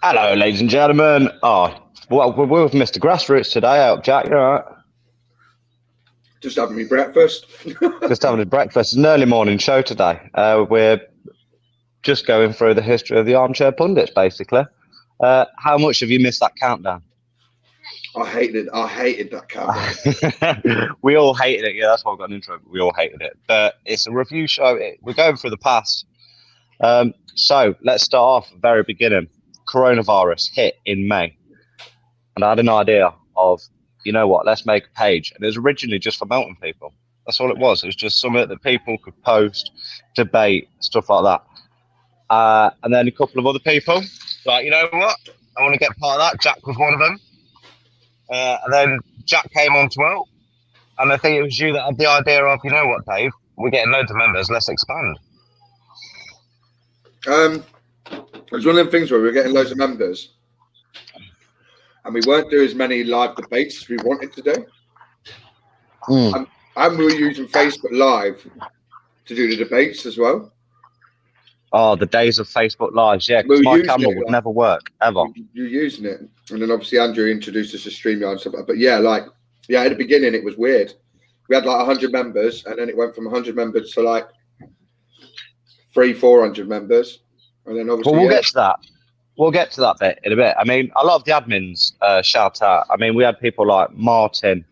Hello, ladies and gentlemen. Well, we're with Mr. Grassroots today. Out, Jack. You all right? Just having me breakfast. Just having a breakfast. It's an early morning show today. We're just going through the history of the Armchair Pundits, basically. How much have you missed that countdown? I hated that countdown. We all hated it. Yeah, that's why I got an intro. We all hated it. But it's a review show. We're going through the past. So let's start off at the very beginning. Coronavirus hit in May. And I had an idea of, you know what, let's make a page. And it was originally just for mountain people. That's all it was. It was just something that people could post, debate, stuff like that. And then a couple of other people, like, you know what, I want to get part of that. Jack was one of them. And then Jack came on to help. And I think it was you that had the idea of, you know what, Dave, we're getting loads of members, let's expand. It was one of them things where we were getting loads of members and we weren't doing as many live debates as we wanted to do. And we were using Facebook Live to do the debates as well. Oh, the days of Facebook Lives, yeah, because my camera would never work, ever. You're using it. And then obviously Andrew introduced us to StreamYard and stuff. But yeah, at the beginning it was weird. We had like 100 members and then it went from 100 members to like 400 members. And then obviously, well, we'll get to that. We'll get to that bit in a bit. I mean, a lot of the admins shout out. I mean, we had people like Martin,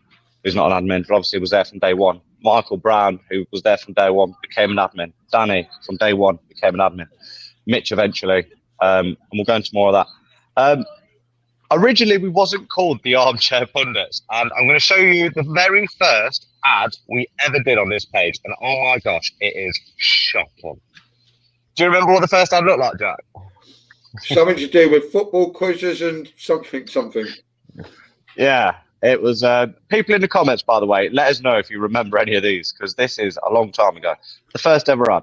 who's not an admin, but obviously was there from day one. Michael Brown, who was there from day one, became an admin. Danny, from day one, became an admin. Mitch eventually. And we'll go into more of that. Originally, we wasn't called the Armchair Pundits. And I'm going to show you the very first ad we ever did on this page. And oh my gosh, it is shocking. Do you remember what the first ad looked like, Jack? Something to do with football quizzes and something. Yeah, it was. People in the comments, by the way, let us know if you remember any of these, because this is a long time ago. The first ever ad.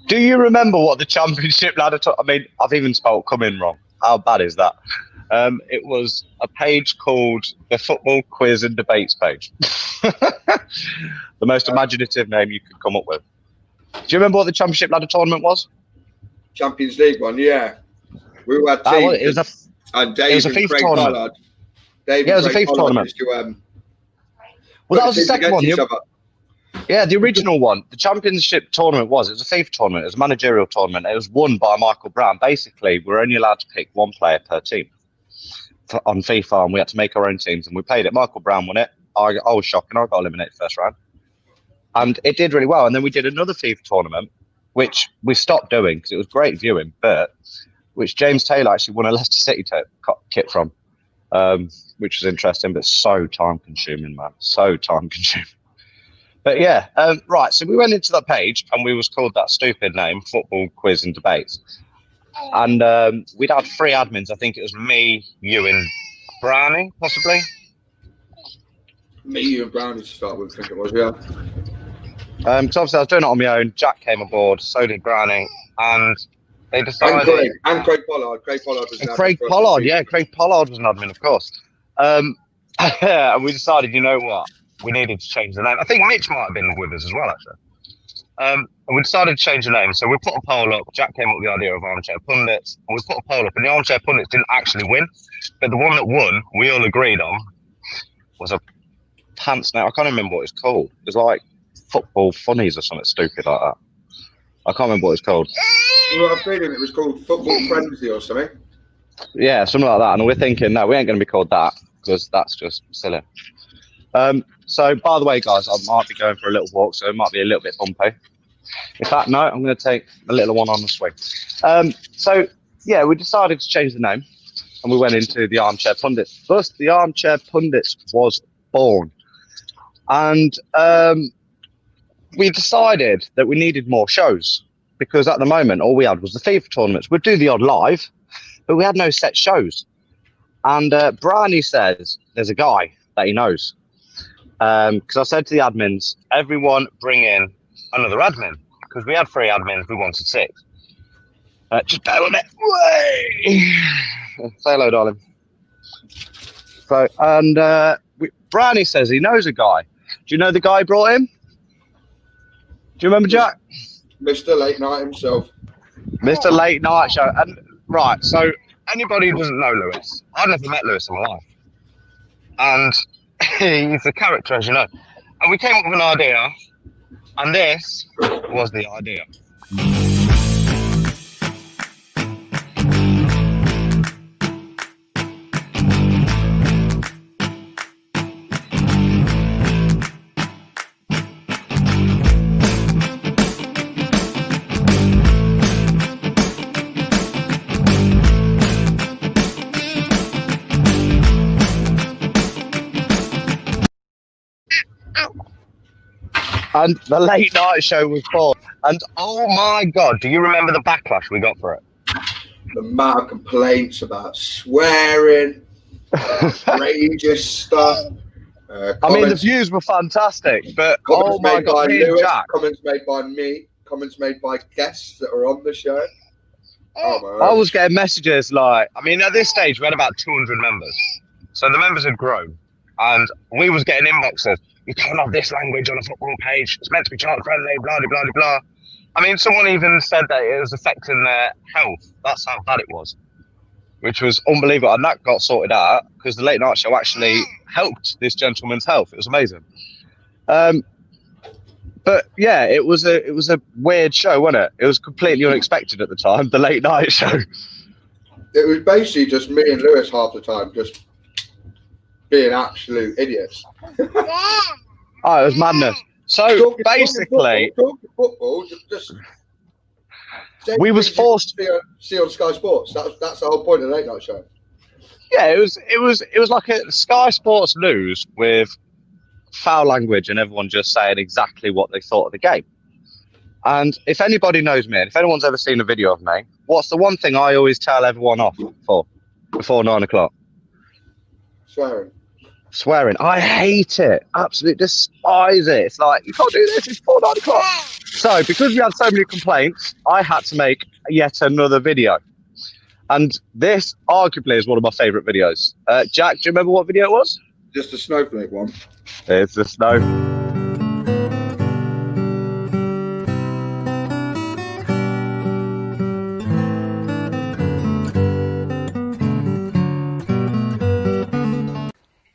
Do you remember what the championship ladder? I mean, I've even spelled "come in" wrong. How bad is that? It was a page called the Football Quiz and Debates page. The most imaginative name you could come up with. Do you remember what the championship ladder tournament was? Champions League one, yeah. We were at teams. It was a FIFA tournament. It was a FIFA tournament. Well, that was the second one. Yeah, the original one, the championship tournament it was a FIFA tournament. It was a managerial tournament. It was won by Michael Brown. Basically, we're only allowed to pick one player per team on FIFA, and we had to make our own teams, and we played it. Michael Brown won it. I was shocking. I got eliminated first round. And it did really well. And then we did another FIFA tournament, which we stopped doing because it was great viewing, but which James Taylor actually won a Leicester City kit from, which was interesting, but so time-consuming, man. So time-consuming. But yeah, right. So we went into that page and we was called that stupid name, Football Quiz and Debates. And we'd had 3 admins. I think it was me, you, and Brownie, possibly. Me, you, and Brownie to start with, I think it was, yeah. Because obviously I was doing it on my own. Jack came aboard, so did Brownie, and they decided. And Craig Pollard. Craig Pollard was an admin. Craig Pollard, yeah, Craig Pollard was an admin, of course. And we decided, you know what? We needed to change the name. I think Mitch might have been with us as well, actually. And we decided to change the name. So we put a poll up. Jack came up with the idea of Armchair Pundits. And we put a poll up, and the Armchair Pundits didn't actually win. But the one that won, we all agreed on, was a pants name. I can't remember what it's called. It was like Football Funnies or something stupid like that. I can't remember what it's called. Well, I'm feeling it was called Football Frenzy or something. Yeah, something like that. And we're thinking, no, we ain't going to be called that because that's just silly. So, by the way, guys, I might be going for a little walk, so it might be a little bit bumpy. In fact, no, I'm going to take a little one on the swing. So, yeah, we decided to change the name, and we went into the Armchair Pundits. Thus, the Armchair Pundits was born. And we decided that we needed more shows because at the moment, all we had was the FIFA tournaments. We'd do the odd live, but we had no set shows. And Brownie says there's a guy that he knows. Because I said to the admins, everyone bring in another admin. Because we had 3 admins, we wanted 6. Just bear with me. Say hello, darling. So, and Brownie says he knows a guy. Do you know the guy he brought in? Do you remember, Jack? Mr. Late Night himself. Mr. Late Night Show. And right, so anybody who doesn't know Lewis, I've never met Lewis in my life. And he's a character, as you know. And we came up with an idea, and this was the idea. And the Late Night Show was born. And oh my God, do you remember the backlash we got for it? The amount of complaints about swearing, outrageous stuff. I mean, the views were fantastic, but oh my God, Lewis, Jack. Comments made by me, comments made by guests that are on the show. Oh, I was getting messages like, I mean, at this stage, we had about 200 members. So the members had grown. And we was getting inboxes. You can't have this language on a football page. It's meant to be child friendly, blah, blah, blah, blah. I mean, someone even said that it was affecting their health. That's how bad it was, which was unbelievable. And that got sorted out because the Late Night Show actually helped this gentleman's health. It was amazing. But yeah, it was a weird show, wasn't it? It was completely unexpected at the time, the Late Night Show. It was basically just me and Lewis half the time, just being absolute idiots. Oh, it was madness. So basically, talking football, just we was forced to see on Sky Sports. That's the whole point of the Late Night Show. Yeah, it was like a Sky Sports news with foul language and everyone just saying exactly what they thought of the game. And if anybody knows me, and if anyone's ever seen a video of me, what's the one thing I always tell everyone off for before 9 o'clock? Swearing. I hate it. Absolutely despise it. It's like, you can't do this. It's before 9 o'clock. So because we had so many complaints, I had to make yet another video. And this arguably is one of my favourite videos. Jack, do you remember what video it was? Just a snowflake one. It's the snow.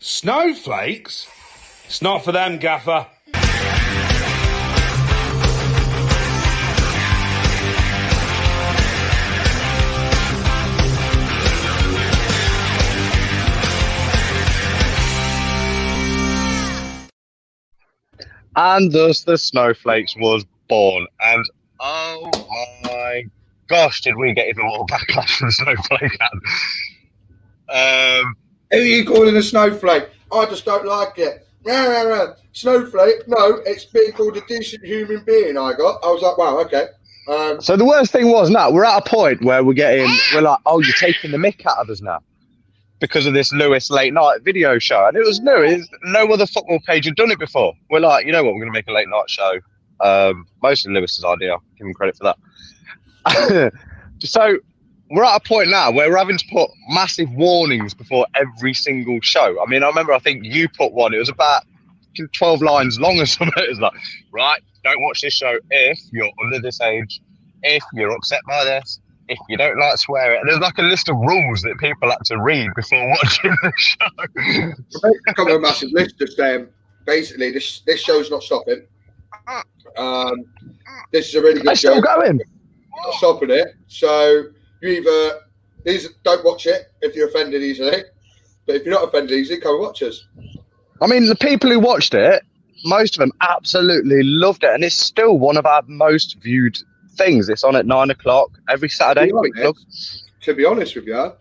Snowflakes? It's not for them, Gaffer. And thus the Snowflakes was born. And oh my gosh, did we get even more backlash from Snowflake? Who are you calling a snowflake? I just don't like it. Snowflake? No, it's being called a decent human being. I was like, wow, okay. So the worst thing was now we're at a point where we're like, oh, you're taking the mick out of us now because of this Lewis late night video show. And it was new. No other football page had done it before. We're like, you know what? We're going to make a late night show. Mostly Lewis's idea. I'll give him credit for that. So we're at a point now where we're having to put massive warnings before every single show. I mean, I think you put one. It was about 12 lines long or something. It was like, right, don't watch this show if you're under this age, if you're upset by this, if you don't like swearing. And there's like a list of rules that people had to read before watching the show. Come on, a massive list of saying, basically, this show's not stopping. This is a really good show. Still going. not stopping it. So you either don't watch it if you're offended easily, but if you're not offended easily, come and watch us. I mean, the people who watched it, most of them absolutely loved it, and it's still one of our most viewed things. It's on at 9 o'clock every Saturday. To be honest with you,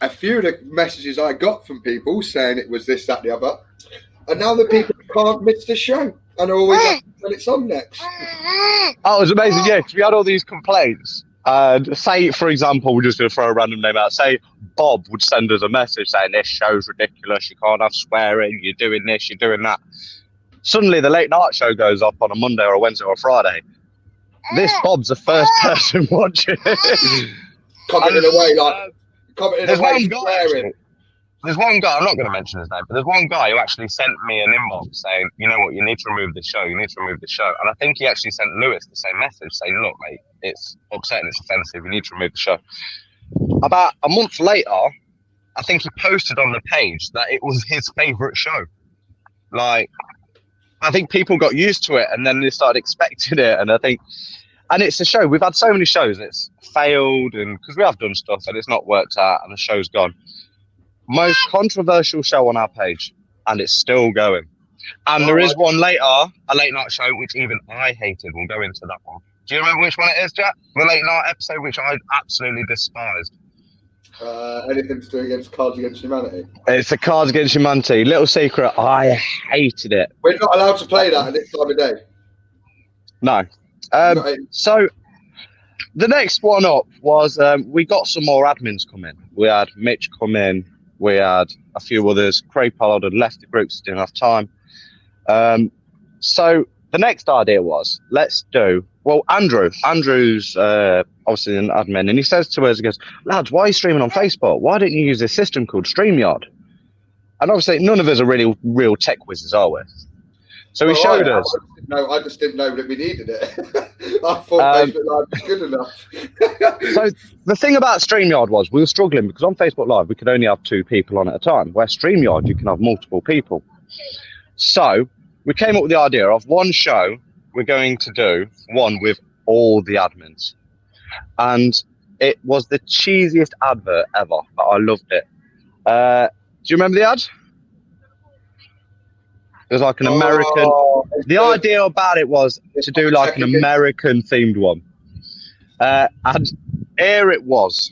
a few of the messages I got from people saying it was this, that, the other, and now the people can't miss the show and are always like, when it's on next. Oh, it was amazing, yeah, because we had all these complaints. Say, for example, we're just going to throw a random name out. Say Bob would send us a message saying, this show's ridiculous, you can't have swearing, you're doing this, you're doing that. Suddenly, the late night show goes up on a Monday or a Wednesday or a Friday. This Bob's the first person watching it. Commenting away, like, commenting away, swearing. There's one guy, I'm not going to mention his name, but there's one guy who actually sent me an inbox saying, you know what, you need to remove the show, you need to remove the show. And I think he actually sent Lewis the same message saying, look, mate, it's upsetting, it's offensive, you need to remove the show. About a month later, I think he posted on the page that it was his favourite show. Like, I think people got used to it and then they started expecting it. And I think, and it's a show, we've had so many shows, it's failed, and because we have done stuff and it's not worked out and the show's gone. Most controversial show on our page, and it's still going. And there is one later, a late night show, which even I hated. We'll go into that one. Do you remember which one it is, Jack? The late night episode, which I absolutely despised. Anything to do against Cards Against Humanity? It's the Cards Against Humanity. Little secret, I hated it. We're not allowed to play that at this time of day. No. So the next one up was we got some more admins come in. We had Mitch come in. We had a few others. Craig Pollard had left the group, so didn't have time. So the next idea was, let's do, well, Andrew's obviously an admin, and he says to us, he goes, lads, why are you streaming on Facebook? Why don't you use this system called StreamYard? And obviously none of us are really real tech whizzes, are we? So he showed us. No, I just didn't know that we needed it. I thought Facebook Live was good enough. So the thing about StreamYard was we were struggling because on Facebook Live we could only have 2 people on at a time, where StreamYard you can have multiple people. So we came up with the idea of one show we're going to do one with all the admins. And it was the cheesiest advert ever, but I loved it. Do you remember the ad? It was like an American. The idea about it was to do like an American themed one. And here it was.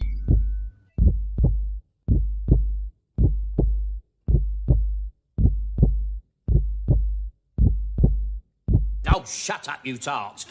Oh, shut up, you tart.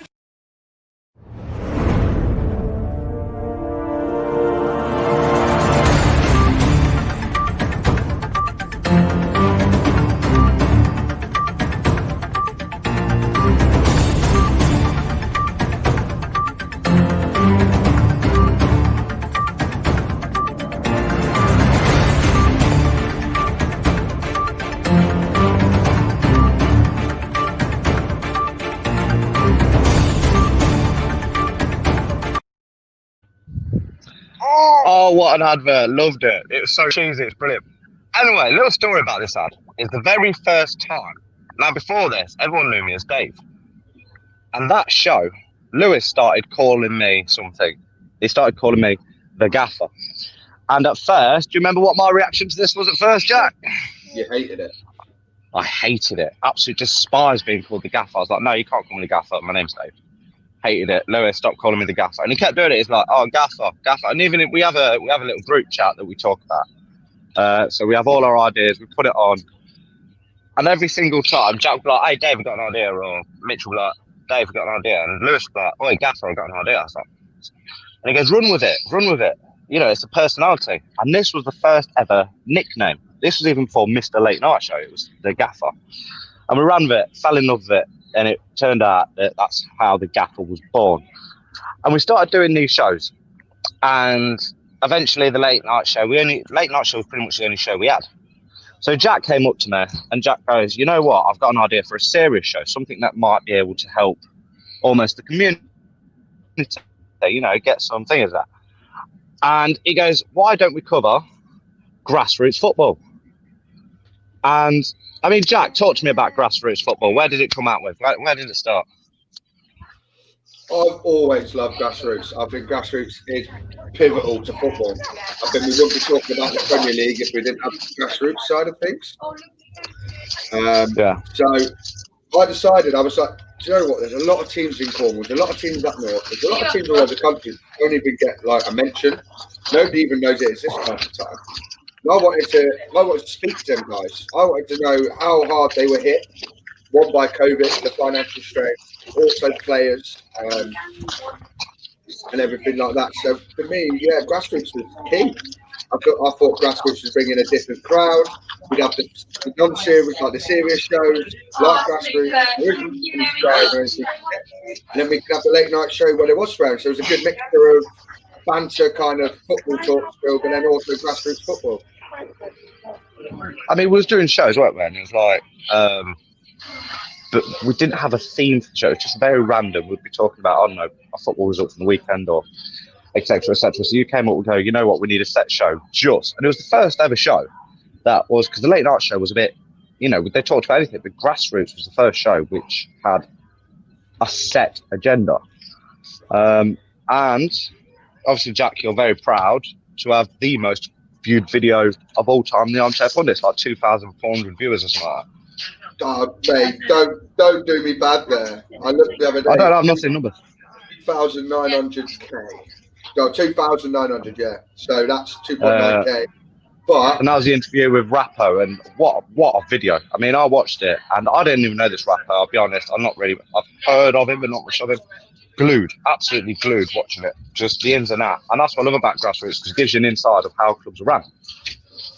Oh, what an advert. Loved it. It was so cheesy. It's brilliant. Anyway, little story about this ad is the very first time. Now, before this, everyone knew me as Dave. And that show, Lewis started calling me something. He started calling me the Gaffer. And at first, do you remember what my reaction to this was at first, Jack? You hated it. I hated it. Absolutely despised being called the Gaffer. I was like, no, you can't call me the Gaffer. My name's Dave. Hated it. Lewis, stop calling me the Gaffer. And he kept doing it. He's like, oh, Gaffer. And even if we have a little group chat that we talk about. So we have all our ideas. We put it on. And every single time, Jack would be like, hey, Dave, I've got an idea. Or Mitchell would be like, Dave, I've got an idea. And Lewis would be like, oh, Gaffer, I've got an idea. I was like, and he goes, run with it. Run with it. You know, it's a personality. And this was the first ever nickname. This was even before Mr. Late Night Show. It was the Gaffer. And we ran with it, fell in love with it. And it turned out that that's how the Gaffer was born. And we started doing these shows. And eventually the late night show was pretty much the only show we had. So Jack came up to me and Jack goes, you know what? I've got an idea for a serious show, something that might be able to help almost the community, you know, get something of that. And he goes, why don't we cover grassroots football? And I mean, Jack, talk to me about grassroots football. Where did it come out with? Where did it start? I've always loved grassroots. I think grassroots is pivotal to football. I think we wouldn't be talking about the Premier League if we didn't have the grassroots side of things. Yeah. So I decided, I was like, do you know what? There's a lot of teams in Cornwall, there's a lot of teams up north, there's a lot of teams all over the country that don't even get like a mention. Nobody even knows it exists half the time. And I wanted to speak to them guys. I wanted to know how hard they were hit. One by COVID, the financial strain, also players, and everything like that. So for me, yeah, grassroots was key. I thought grassroots was bringing a different crowd. We'd have the non-serious, like the serious shows, like grassroots, and then we could have the late night show where there was round. So it was a good mixture of banter, kind of football talk still, but then also grassroots football. I mean, we was doing shows, weren't we? And it was like, but we didn't have a theme for the show. It was just very random. We'd be talking about, I don't know, a football result from the weekend or etc. etc. So you came up and go, you know what, we need a set show. And it was the first ever show that was, because the late night show was a bit, you know, they talked about anything, but grassroots was the first show which had a set agenda. And obviously, Jack, you're very proud to have the most viewed video of all time, the Armchair Pundits, like 2,400 viewers or something like that. Oh, mate, don't do me bad there. I looked the other day. I don't have nothing number. 2,900k. No, 2,900, yeah. So that's 2.9k. But and that was the interview with Rappo, and what a video. I mean, I watched it, and I didn't even know this Rappo. I'll be honest, I've heard of him, but not much of him. Glued, absolutely glued watching it. Just the ins and outs. And that's what I love about grassroots, because it gives you an insight of how clubs are run.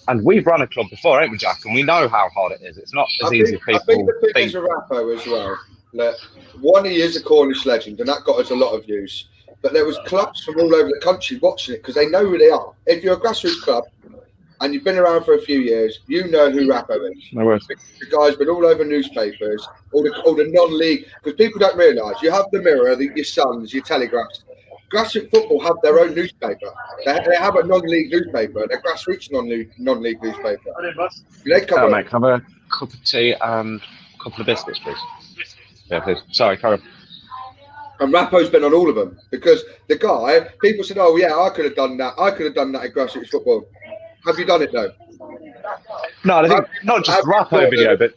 And we've run a club before, ain't we, Jack? And we know how hard it is. It's not as easy as people I think the thing is a Rappo as well. That one, he is a Cornish legend, and that got us a lot of views. But there was clubs from all over the country watching it because they know who they are. If you're a grassroots club and you've been around for a few years, you know who Rappo is. No worries. The guy's been all over newspapers, all the non-league, because people don't realise. You have the Mirror, your Suns, your Telegraphs. Grassroots football have their own newspaper. They have a non-league newspaper. They're grassroots non-league newspaper. They come mate, can I have a cup of tea and a couple of biscuits, please? Yeah, please. Sorry, Karen. And Rappo's been on all of them because the guy, people said, oh, yeah, I could have done that. I could have done that in grassroots football. Have you done it, though? No, I think not just the Rappo video, but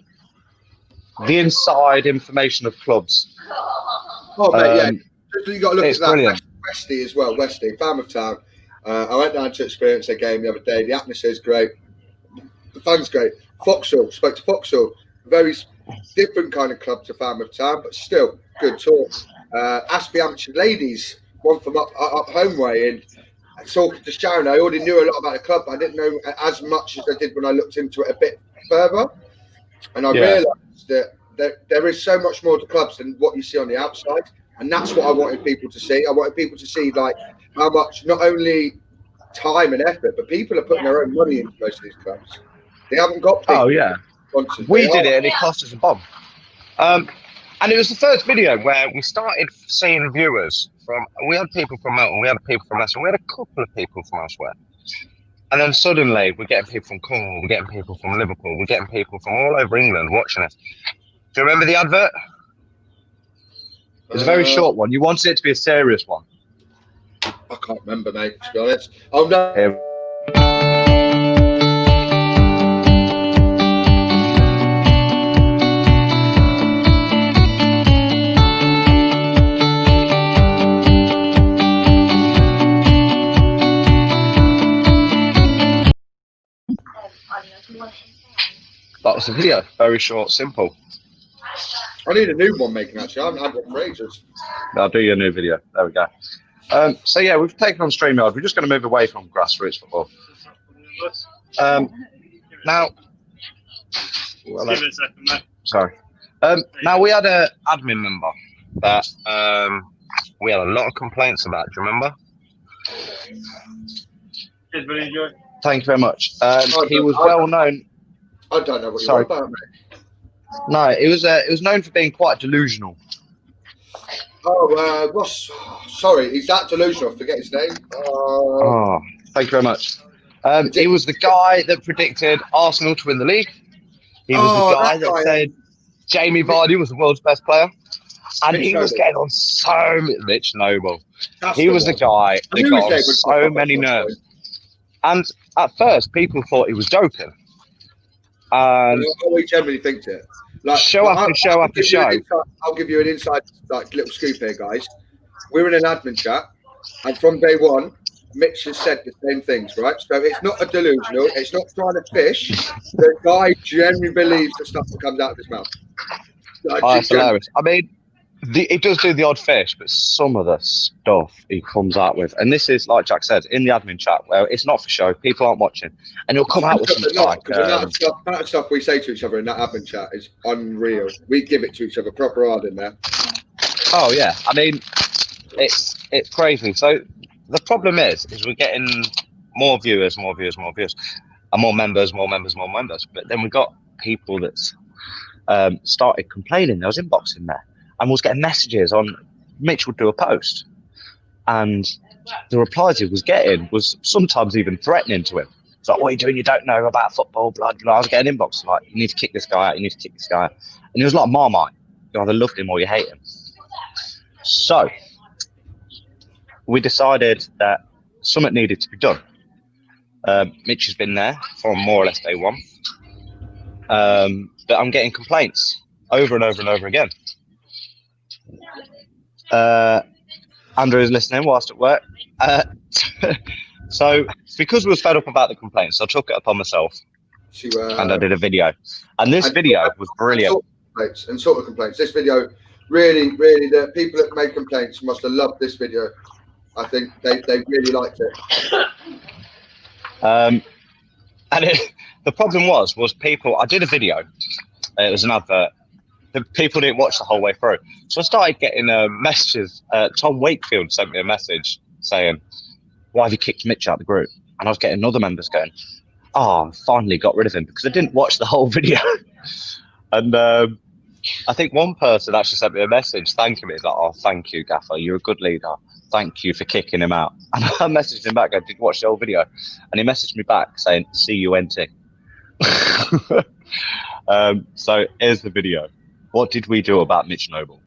the inside information of clubs. Oh, mate, yeah. You got to look at that. Brilliant. Westy as well, Westy, Falmouth Town. I went down to experience their game the other day. The atmosphere is great. The fun's great. Foxhall, spoke to Foxhall. Very different kind of club to Falmouth Town, but still good talk. Aspie Hampshire Ladies, one from up home way, and talking to Sharon, I already knew a lot about the club, but I didn't know as much as I did when I looked into it a bit further. And I realised that there is so much more to clubs than what you see on the outside. And that's what I wanted people to see. I wanted people to see like how much not only time and effort, but people are putting their own money into most of these clubs. They haven't got people. Oh yeah, we did it, and it cost us a bomb. And it was the first video where we started seeing viewers from. We had people from Melton, we had people from Leicester, we had a couple of people from elsewhere. And then suddenly we're getting people from Cornwall, we're getting people from Liverpool, we're getting people from all over England watching us. Do you remember the advert? It was a very short one. You wanted it to be a serious one. I can't remember, mate, to be honest. Oh, no. That was the video. Very short, simple. I need a new one making, actually. I haven't had one for ages. I'll do your new video. There we go. So, yeah, we've taken on StreamYard. We're just going to move away from grassroots football. Now, well, give it a second, mate. Sorry. Now, we had an admin member that we had a lot of complaints about. Do you remember? Thank you very much. He was well known. I don't know what you're about, mate. No, it was known for being quite delusional. Oh, sorry, he's that delusional. I forget his name. Thank you very much. He was the guy that predicted Arsenal to win the league. He was the guy that said Jamie Vardy was the world's best player. And Mitch he was Noble. getting on so Mitch Noble. That's He was the one. guy I that knew got his on name would pop so up many at some nerves. point. And at first, people thought he was joking. And We generally think it. Like show after show after show. I'll give you an inside, like, little scoop here, guys. We're in an admin chat, and from day one, Mitch has said the same things, right? So it's not a delusional. It's not trying to fish. The guy genuinely believes the stuff that comes out of his mouth. Like, Oh, it's hilarious. I mean, he does do the odd fish, but some of the stuff he comes out with, and this is, like Jack said, in the admin chat, where it's not for show, people aren't watching, and he'll come out with something like... the amount of stuff we say to each other in that admin chat is unreal. We give it to each other proper hard in there. Oh, yeah. I mean, it's crazy. So the problem is we're getting more viewers, and more members. But then we got people that's started complaining. There was inboxing there, and was getting messages on. Mitch would do a post, and the replies he was getting was sometimes even threatening to him. It's like, "What are you doing? You don't know about football." Blah blah. I was getting inboxes like, "You need to kick this guy out. You need to kick this guy out." And it was like Marmite. You either loved him or you hate him. So we decided that something needed to be done. Mitch has been there from more or less day one. But I'm getting complaints over and over and over again. Andrew is listening whilst at work. So because we was fed up about the complaints, I took it upon myself and I did a video. And this video was brilliant. And sort of complaints. This video, really, the people that made complaints must have loved this video. I think they really liked it. And the problem was people. I did a video. It was an advert. The people didn't watch the whole way through, so I started getting messages. Tom Wakefield sent me a message saying, "Why have you kicked Mitch out of the group?" And I was getting other members going, "Oh, I finally got rid of him," because I didn't watch the whole video. And I think one person actually sent me a message thanking me, like, "Oh, thank you, Gaffer. You're a good leader. Thank you for kicking him out." And I messaged him back. I did watch the whole video, and he messaged me back saying, "See you, NT." So here's the video. What did we do about Mitch Noble?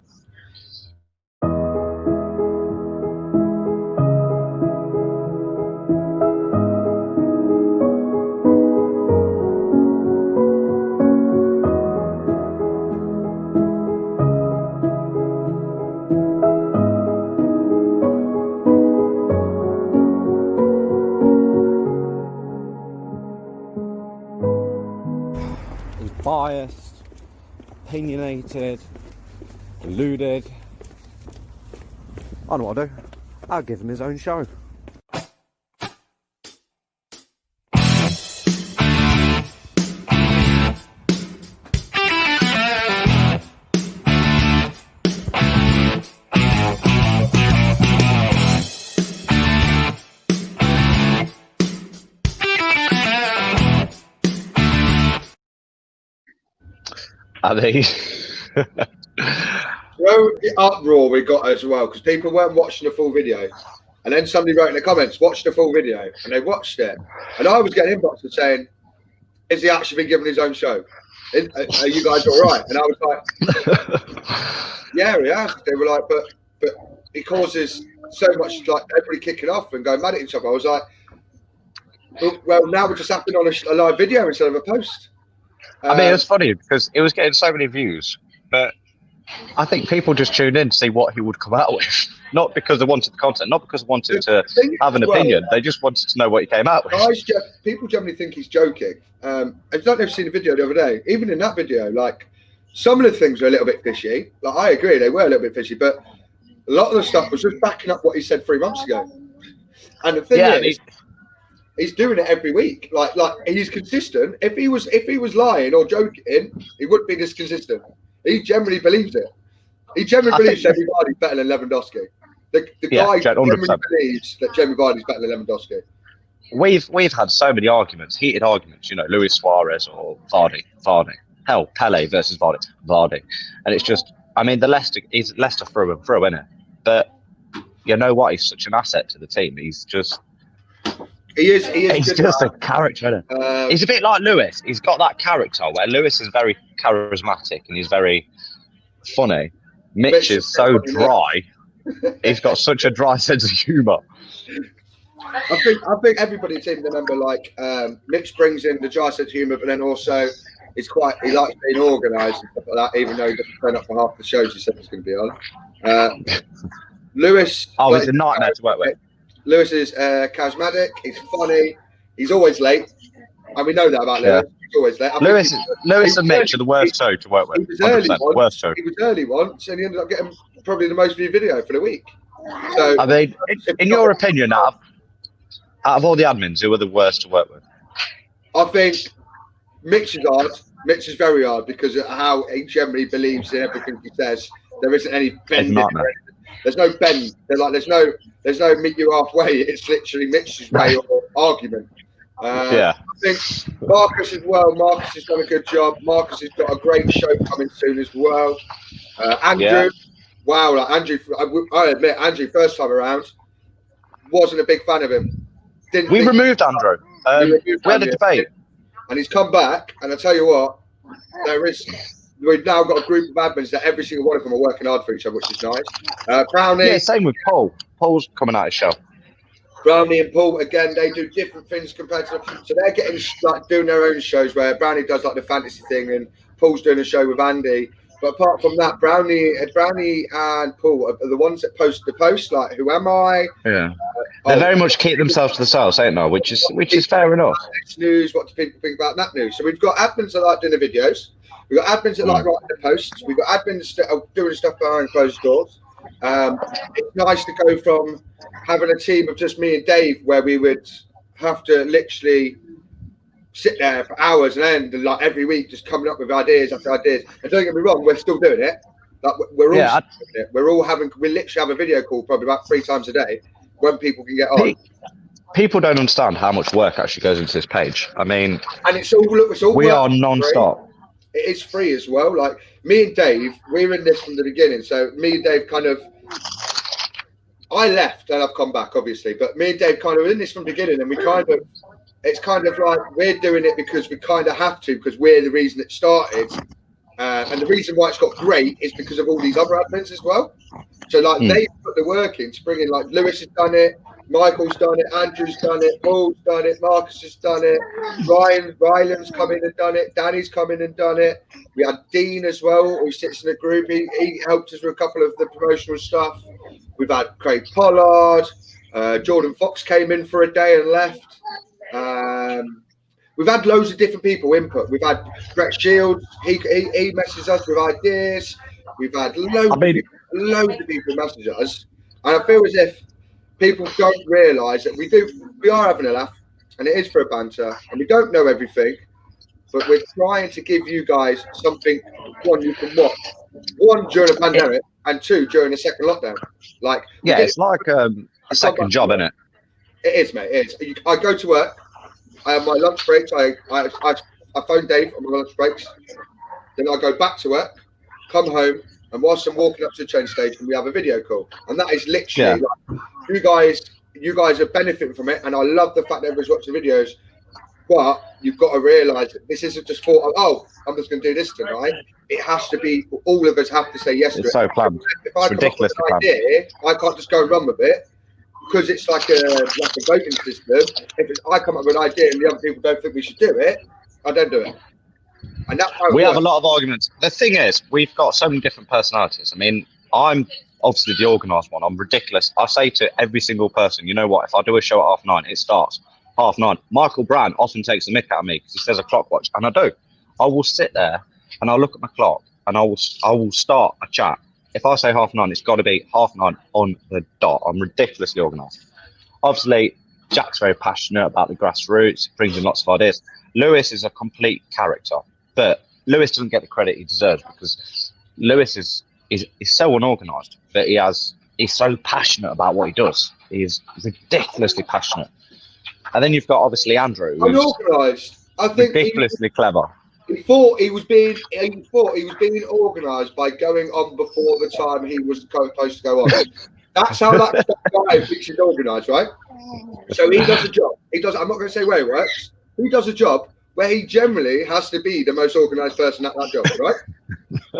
He's biased, opinionated, deluded. I know what I'll do. I'll give him his own show. I mean, The uproar we got as well, because people weren't watching the full video, and then somebody wrote in the comments, "Watch the full video," and they watched it, and I was getting inboxes saying, "Is he actually been given his own show? Are you guys all right?" And I was like, "Yeah, he has." They were like, "But he causes so much, like everybody kicking off and going mad at each other." I was like, "Well, now we're just happening on a live video instead of a post." I mean, it was funny because it was getting so many views, but I think people just tuned in to see what he would come out with, not because they wanted the content, not because they wanted to have an opinion. They just wanted to know what he came out with. Guys, people generally think he's joking. I don't know if you've seen the video the other day. Even in that video, like, some of the things were a little bit fishy. Like, I agree, they were a little bit fishy, but a lot of the stuff was just backing up what he said 3 months ago. And the thing is, he's doing it every week. Like he's consistent. If he was lying or joking, he wouldn't be this consistent. He generally believes it. He generally believes Jamie Vardy's better than Lewandowski. The guy generally believes that Jamie Vardy's better than Lewandowski. We've had so many arguments, heated arguments. You know, Luis Suarez or Vardy. Hell, Pele versus Vardy. And it's just, I mean, he's Leicester through and through, isn't it? But you know what? He's such an asset to the team. He's just. He is. He's just a character. He's a bit like Lewis. He's got that character where Lewis is very charismatic and he's very funny, Mitch is so dry. He's got such a dry sense of humour. I think everybody seems to remember, like, Mitch brings in the dry sense of humour, but then also he likes being organised and stuff like that, even though he doesn't turn up for half the shows he said he's going to be on. Lewis. He's a nightmare to work with. Lewis is charismatic. He's funny. He's always late, and we know that about Lewis. He's always late. Lewis and Mitch are the worst show to work with. He was early once. Worst show. He was early once, and he ended up getting probably the most viewed video for the week. So, I mean, in your opinion, out of all the admins, who are the worst to work with? I think Mitch is hard. Mitch is very hard because of how he generally believes in everything he says. There isn't any bend. There's no bend. There's no meet you halfway. It's literally Mitch's way or argument. I think Marcus as well. Marcus has done a good job. Marcus has got a great show coming soon as well. Andrew, wow, Andrew. I admit, Andrew, first time around, wasn't a big fan of him. We removed Andrew. We had a debate, and he's come back. And I tell you what, we've now got a group of admins that every single one of them are working hard for each other, which is nice. Brownie. Yeah, same with Paul. Paul's coming out of show. Brownie and Paul, again, they do different things compared to them. So they're getting doing their own shows where Brownie does like the fantasy thing and Paul's doing a show with Andy. But apart from that, Brownie and Paul are the ones that post the posts, like "Who am I?" Yeah, they very much keep themselves to themselves, ain't they? Which is fair enough. Next news, what do people think about that news? So we've got admins that like doing the videos. We've got admins that like writing the posts. We've got admins that are doing stuff behind closed doors. It's nice to go from having a team of just me and Dave, where we would have to literally sit there for hours and end, and like every week just coming up with ideas after ideas. And don't get me wrong, we're still doing it. Like we're all doing it. We literally have a video call probably about 3 times a day when people can get on. People don't understand how much work actually goes into this page. I mean, and it's all we are non-stop. It is free as well. Like me and Dave, we were in this from the beginning. So me and Dave I left and I've come back, obviously, but me and Dave kind of were in this from the beginning, and it's kind of like we're doing it because we kind of have to, because we're the reason it started. And the reason why it's got great is because of all these other admins as well. So like they put the work in to bring in, like Lewis has done it, Michael's done it, Andrew's done it, Paul's done it, Marcus has done it, Ryland's come in and done it, Danny's come in and done it. We had Dean as well, who sits in the group. He helped us with a couple of the promotional stuff. We've had Craig Pollard, Jordan Fox came in for a day and left. We've had loads of different people input. We've had Brett Shields. He messages us with ideas. We've had loads of people message us, and I feel as if people don't realise that we are having a laugh, and it is for a banter, and we don't know everything, but we're trying to give you guys something. One, you can watch. One, during a pandemic, and 2, during a second lockdown. It's like a second job, isn't it? It is, mate. It is. I go to work. I have my lunch breaks. I phone Dave on my lunch breaks. Then I go back to work, come home, and whilst I'm walking up to the train station, we have a video call. And that is literally like, you guys are benefiting from it. And I love the fact that everyone's watching videos. But you've got to realise that this isn't just thought, I'm just going to do this tonight. It has to be, all of us have to say yes to it. It's so planned. If I come up with an idea, I can't just go and run with it. Because it's like a voting system. If I come up with an idea and the other people don't think we should do it, I don't do it. And that's how we have a lot of arguments. The thing is, we've got so many different personalities. I mean, I'm obviously the organised one. I'm ridiculous. I say to every single person, you know what? If I do a show at 9:30, it starts 9:30. Michael Brown often takes the mick out of me because he says a clock watch, and I do. I will sit there and I'll look at my clock and I will start a chat. If I say 9:30, it's got to be 9:30 on the dot. I'm ridiculously organised. Obviously, Jack's very passionate about the grassroots. Brings in lots of ideas. Lewis is a complete character, but Lewis doesn't get the credit he deserves because Lewis is so unorganised, but he's so passionate about what he does. He is ridiculously passionate. And then you've got obviously Andrew, who's unorganised. I think ridiculously clever. He thought he was being organised by going on before the time he was supposed to go on. That's how that guy thinks he's organised, right? So he does a job. I'm not going to say where he works. He does a job where he generally has to be the most organised person at that job, right?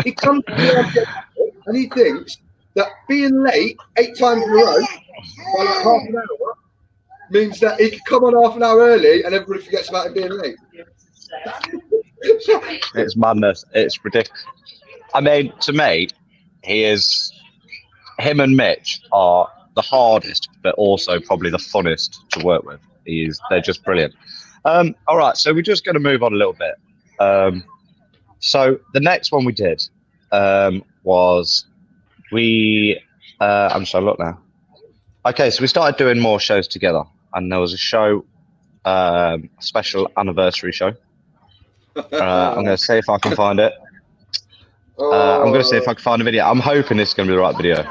He comes to the and he thinks that being late 8 times in a row by like half an hour means that he can come on half an hour early and everybody forgets about him being late. It's madness. It's ridiculous. I mean, to me, him and Mitch are the hardest, but also probably the funnest to work with. They're just brilliant. All right, so we're just going to move on a little bit. So the next one we did was I'm just trying to look now. Okay, so we started doing more shows together, and there was a show, special anniversary show. I'm going to see if I can find it. I'm going to see if I can find a video. I'm hoping this is going to be the right video.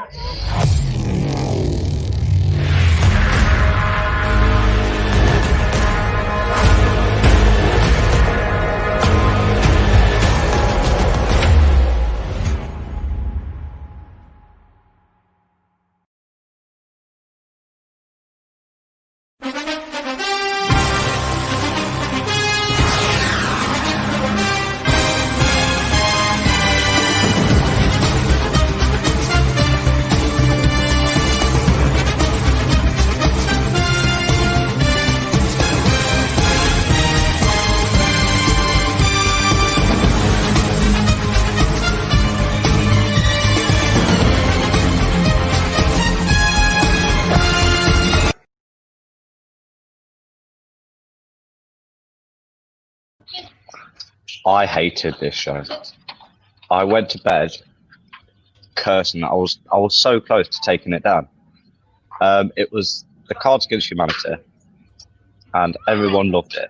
I hated this show. I went to bed cursing. I was so close to taking it down. It was the Cards Against Humanity, and everyone loved it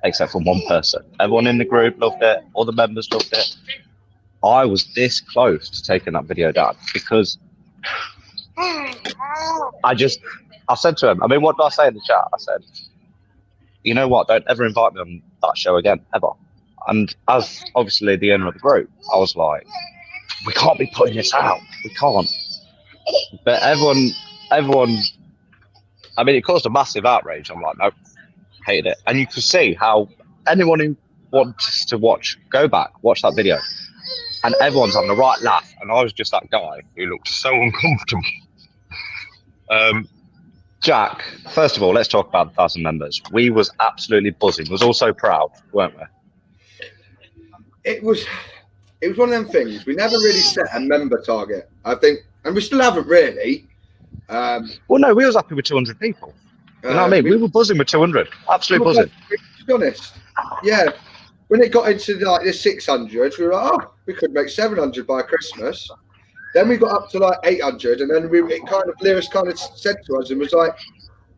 except for one person. Everyone in the group loved it. All the members loved it. I was this close to taking that video down because I said to him, I mean, what did I say in the chat? I said, you know what? Don't ever invite me on that show again, ever. And as obviously the owner of the group, I was like, we can't be putting this out. We can't. But everyone, I mean, it caused a massive outrage. I'm like, nope, hated it. And you could see how anyone who wants to watch that video. And everyone's on the right laugh. And I was just that guy who looked so uncomfortable. Jack, first of all, let's talk about the 1,000 members. We was absolutely buzzing. We was all so proud, weren't we? It was one of them things. We never really set a member target, I think, and we still haven't really. Well, no, we was happy with 200 people. You know what I mean? We were buzzing with 200. Absolutely buzzing. To be honest, yeah. When it got into like the 600, we were like, oh, we could make 700 by Christmas. Then we got up to like 800, and then Lewis kind of said to us and was like,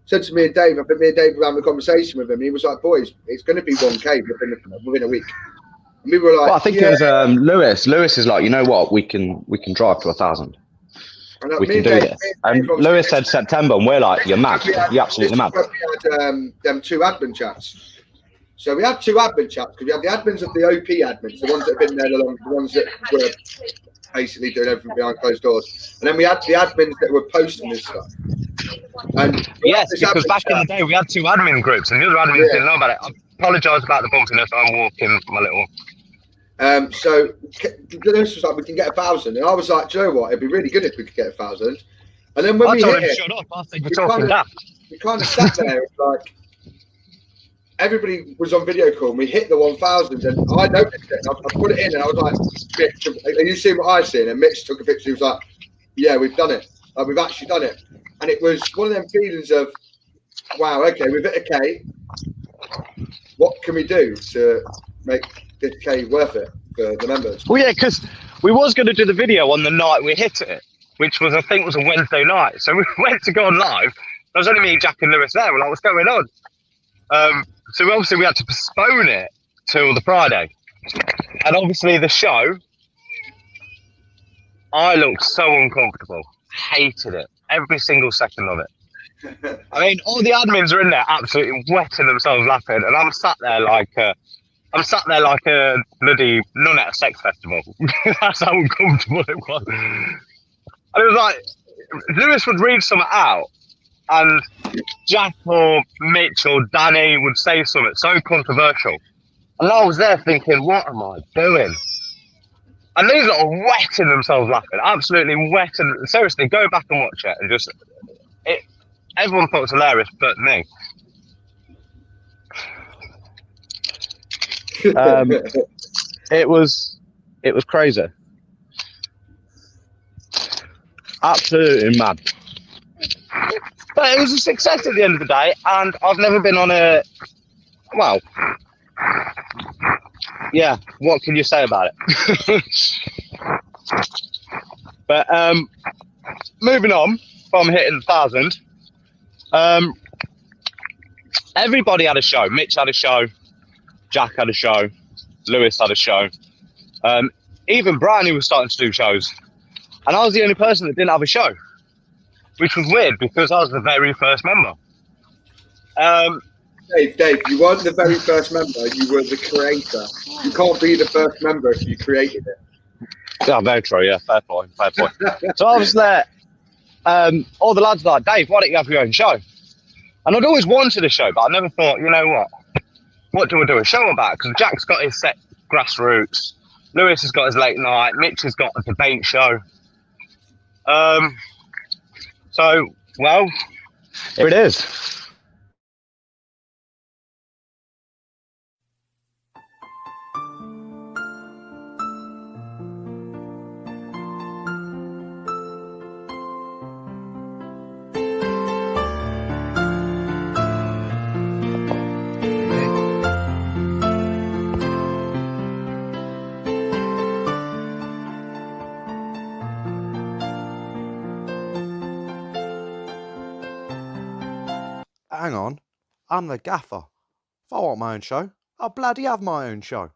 said to me and Dave, I think me and Dave were having a conversation with him. He was like, boys, it's going to be 1K within a week. And we were like, well, I think it was Lewis. Lewis is like, you know what? We can drive to 1,000. We can do this. And Lewis said September, and we're like, you're mad. You're absolutely mad. We had them 2 admin chats. So we had 2 admin chats because we had the admins of the OP admins, the ones that have been there the ones that were basically doing everything behind closed doors. And then we had the admins that were posting this stuff. And yes, because back in the day we had 2 admin groups, and the other admins didn't know about it. I apologise about the bumpiness. I'm walking my little. So this was like, we can get 1,000, and I was like, do you know what? It'd be really good if we could get 1,000. And then when we hit it, shut up. I think we're talking daft. We kind of sat there, like everybody was on video call. And we hit the 1,000, and I noticed it. I put it in, and I was like, Mitch, are you seeing what I've seen? And Mitch took a picture. He was like, yeah, we've done it. Like, we've actually done it. And it was one of them feelings of, wow, okay, we've hit a K. What can we do to make this K worth it for the members? Well, yeah, because we was going to do the video on the night we hit it, which was, I think, was a Wednesday night. So we went to go on live. There was only me, Jack, and Lewis there. We're like, what's going on? So obviously we had to postpone it till the Friday. And obviously the show, I looked so uncomfortable. Hated it. Every single second of it. I mean, all the admins are in there absolutely wetting themselves laughing, and I'm sat there like a bloody nun at a sex festival. That's how uncomfortable it was. And it was like, Lewis would read something out, and Jack or Mitch or Danny would say something so controversial. And I was there thinking, what am I doing? And these lot are wetting themselves laughing, absolutely wetting. Seriously, go back and watch it, and just it. Everyone thought it was hilarious, but me. It was crazy, absolutely mad. But it was a success at the end of the day, and I've never been on a well. Yeah, what can you say about it? But moving on from hitting 1,000, everybody had a show. Mitch had a show, Jack had a show, Lewis had a show. Even Brian was starting to do shows, and I was the only person that didn't have a show, which was weird because I was the very first member. Dave, you weren't the very first member, you were the creator. You can't be the first member if you created it. Yeah, very true, yeah, fair point. So I was there, all the lads were like, Dave, why don't you have your own show? And I'd always wanted a show, but I never thought, you know what do I do a show about? Because Jack's got his set grassroots, Lewis has got his late night, Mitch has got a debate show. So, well, here it is. Hang on, I'm the gaffer. If I want my own show, I'll bloody have my own show.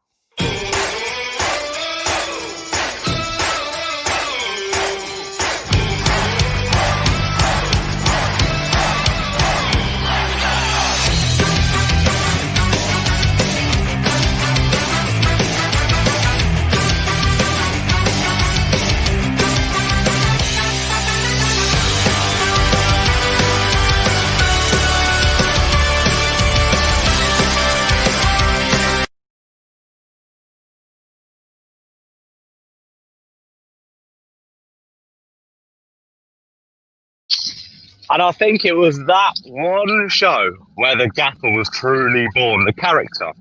And I think it was that one show where the gaffer was truly born, the character.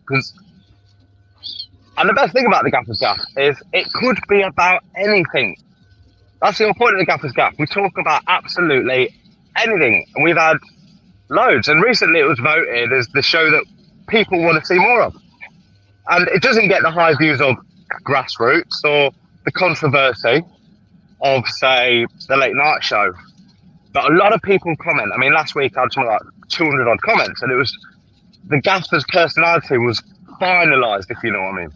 And the best thing about the Gaffer's Gaff is it could be about anything. That's the whole point of the Gaffer's Gaff. We talk about absolutely anything. And we've had loads. And recently it was voted as the show that people want to see more of. And it doesn't get the high views of grassroots or the controversy of, say, the late night show. But a lot of people comment. I mean, last week I had something like 200 odd comments, and it was the Gaffer's personality was finalised, if you know what I mean.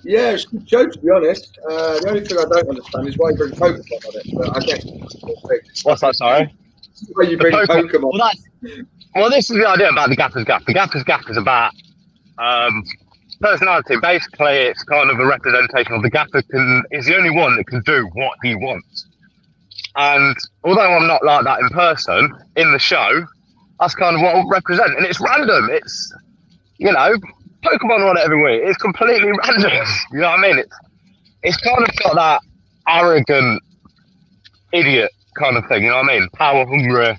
Yeah, it's a good show, to be honest. The only thing I don't understand is why you bring Pokemon on it. But I guess. What's that, sorry? Why you bring Pokemon? Well, this is the idea about the Gaffer's Gaff. The Gaffer's Gaff is about personality. Basically, it's kind of a representation of the Gaffer is the only one that can do what he wants. And although I'm not like that in person, in the show, that's kind of what I represent. And it's random. It's, you know, Pokemon on it every week. It's completely random. You know what I mean? It's kind of got that arrogant idiot kind of thing. You know what I mean? Power hungry.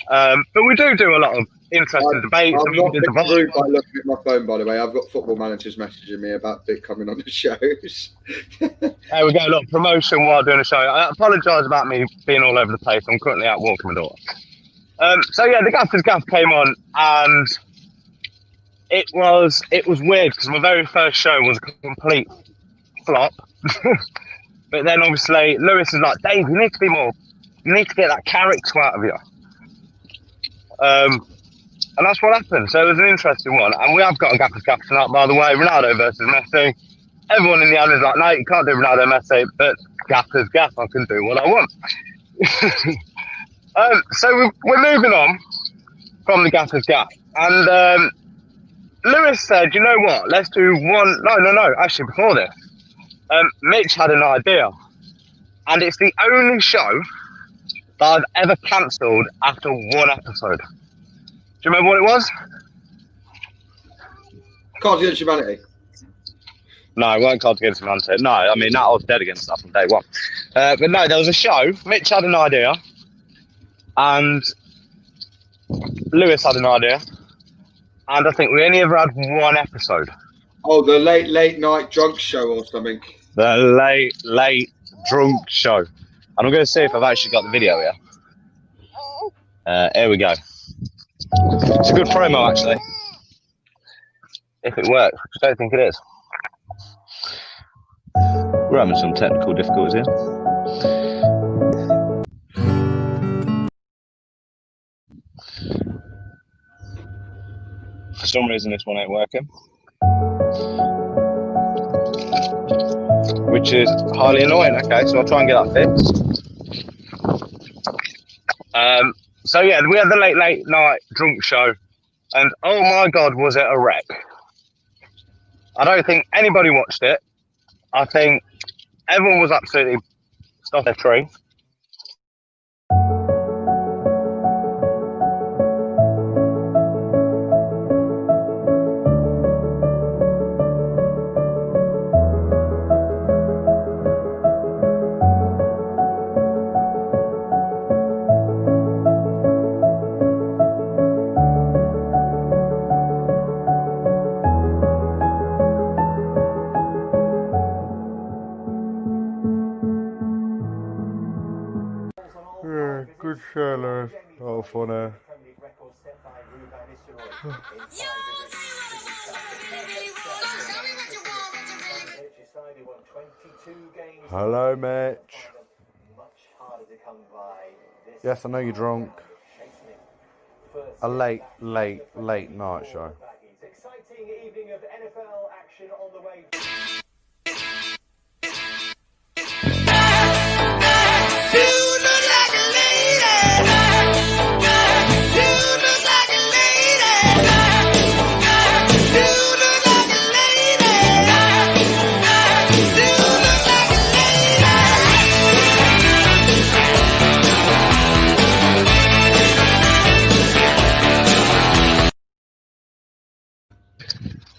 But we do a lot of interesting debates. I'm not rude by looking at my phone, by the way. I've got football managers messaging me about Dick coming on the shows. There we go. Look, promotion while doing a show. I apologise about me being all over the place. I'm currently out walking my daughter. So yeah, the Gaffer's Gaff came on, and it was weird because my very first show was a complete flop. But then obviously Lewis is like, Dave, you need to get that character out of you. And that's what happened. So it was an interesting one. And we have got a Gaffer's Gaff tonight, by the way. Ronaldo versus Messi. Everyone in the end is like, no, you can't do Ronaldo Messi, but Gaffer's Gaff, I can do what I want. So we're moving on from the Gaffer's Gaff. And Lewis said, you know what, let's do one. No, actually before this, Mitch had an idea. And it's the only show that I've ever cancelled after one episode. Do you remember what it was? Cards Against Humanity. No, it weren't Cards Against Humanity. No, I mean, that I was dead against that from day one. But no, there was a show. Mitch had an idea, and Lewis had an idea, and I think we only ever had one episode. Oh, the late night drunk show or something. The late drunk show. And I'm going to see if I've actually got the video here. Here we go. It's a good promo, actually. If it works, which I don't think it is. We're having some technical difficulties here. For some reason, this one ain't working. Which is highly annoying. Okay, so I'll try and get that fixed. So yeah, we had the late night drunk show, and oh my god, was it a wreck. I don't think anybody watched it. I think everyone was absolutely stuck their tree. Yeah, good show, Lewis. Oh, funny. Hello, Mitch. Yes, I know you're drunk. A late night show. Exciting evening of NFL action on the way.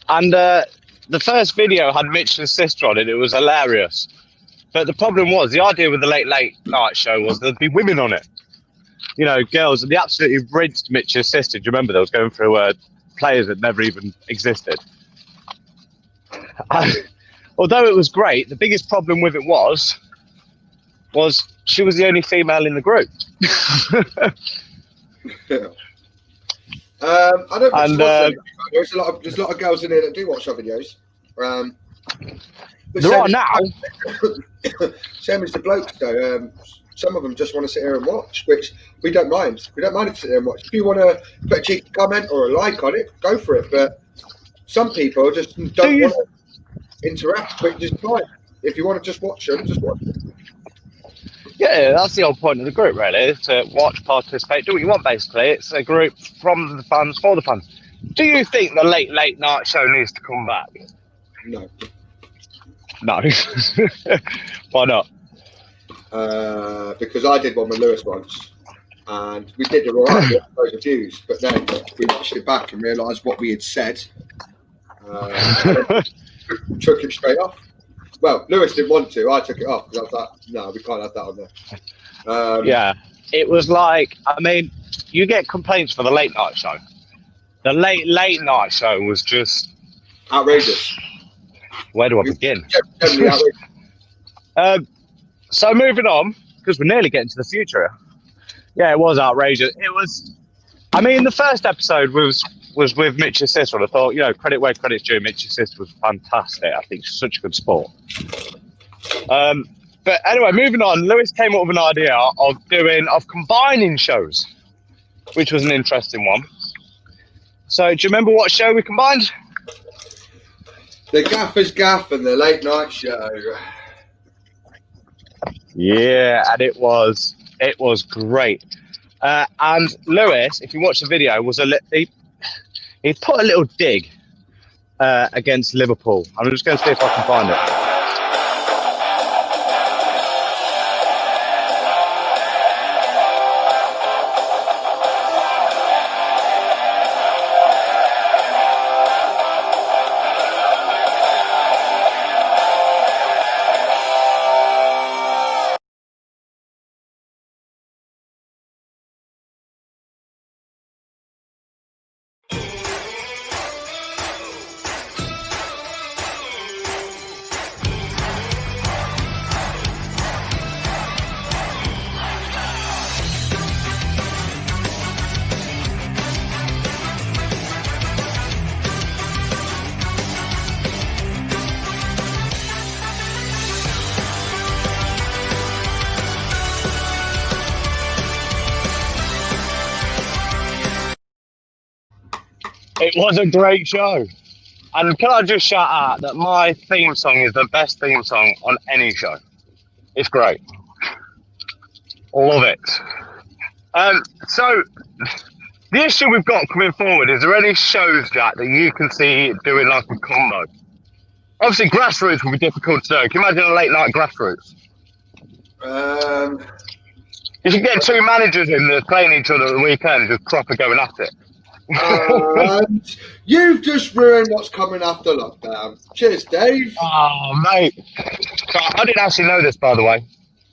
And the first video had Mitch's sister on it. It was hilarious. But the problem was, the idea with the late night show was there'd be women on it. You know, girls. And they absolutely rinsed Mitch's sister. Do you remember? They was going through players that never even existed. Although it was great, the biggest problem with it was she was the only female in the group. I don't watch them. There's a lot of girls in here that do watch our videos. There are now. Same as the blokes, though. Some of them just want to sit here and watch, which we don't mind. We don't mind to sit there and watch. If you want to put a cheeky comment or a like on it, go for it. But some people just don't want to interact, which is fine. If you want to just watch them, just watch them. Yeah, that's the whole point of the group, really, to watch, participate, do what you want, basically. It's a group from the fans, for the fans. Do you think the late night show needs to come back? No. No. Why not? Because I did one with Lewis once, and we did it all right, loads of views, but then we watched it back and realised what we had said. Took him straight off. Well, Lewis didn't want to. I took it off because I was like, no, we can't have that on there. Yeah, it was like, I mean, you get complaints for the late night show. The late night show was just outrageous. Where do I begin? Generally outrageous. So moving on, because we're nearly getting to the future. Yeah, it was outrageous. It was. I mean, the first episode was with Mitch's sister. And I thought, you know, credit where credit's due. Mitch's sister was fantastic. I think she's such a good sport. But anyway, moving on. Lewis came up with an idea of combining shows, which was an interesting one. So, do you remember what show we combined? The Gaffer's Gaff and the Late Night Show. Yeah, and it was great. And Lewis, if you watch the video, he put a little dig against Liverpool. I'm just going to see if I can find it. It was a great show. And can I just shout out that my theme song is the best theme song on any show. It's great. Love it. So, the issue we've got coming forward, is there any shows, Jack, that you can see doing like a combo? Obviously, Grassroots will be difficult to do. Can you imagine a late night Grassroots? You should get two managers in there playing each other at the weekend, just proper going at it. You've just ruined what's coming after lockdown. Cheers, Dave. Oh, mate. So I didn't actually know this, by the way.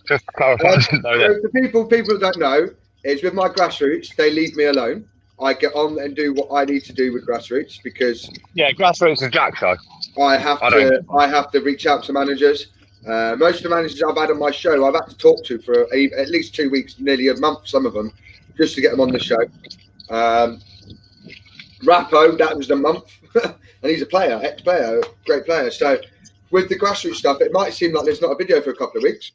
Just to clarify, I didn't know this. The people that don't know is with my Grassroots, they leave me alone. I get on and do what I need to do with Grassroots because Grassroots is Jack show. I have to reach out to managers. Most of the managers I've had on my show, I've had to talk to for at least 2 weeks, nearly a month, some of them, just to get them on the show. Rappo, that was a month, and he's a player, ex-player, great player. So with the Grassroots stuff, it might seem like there's not a video for a couple of weeks.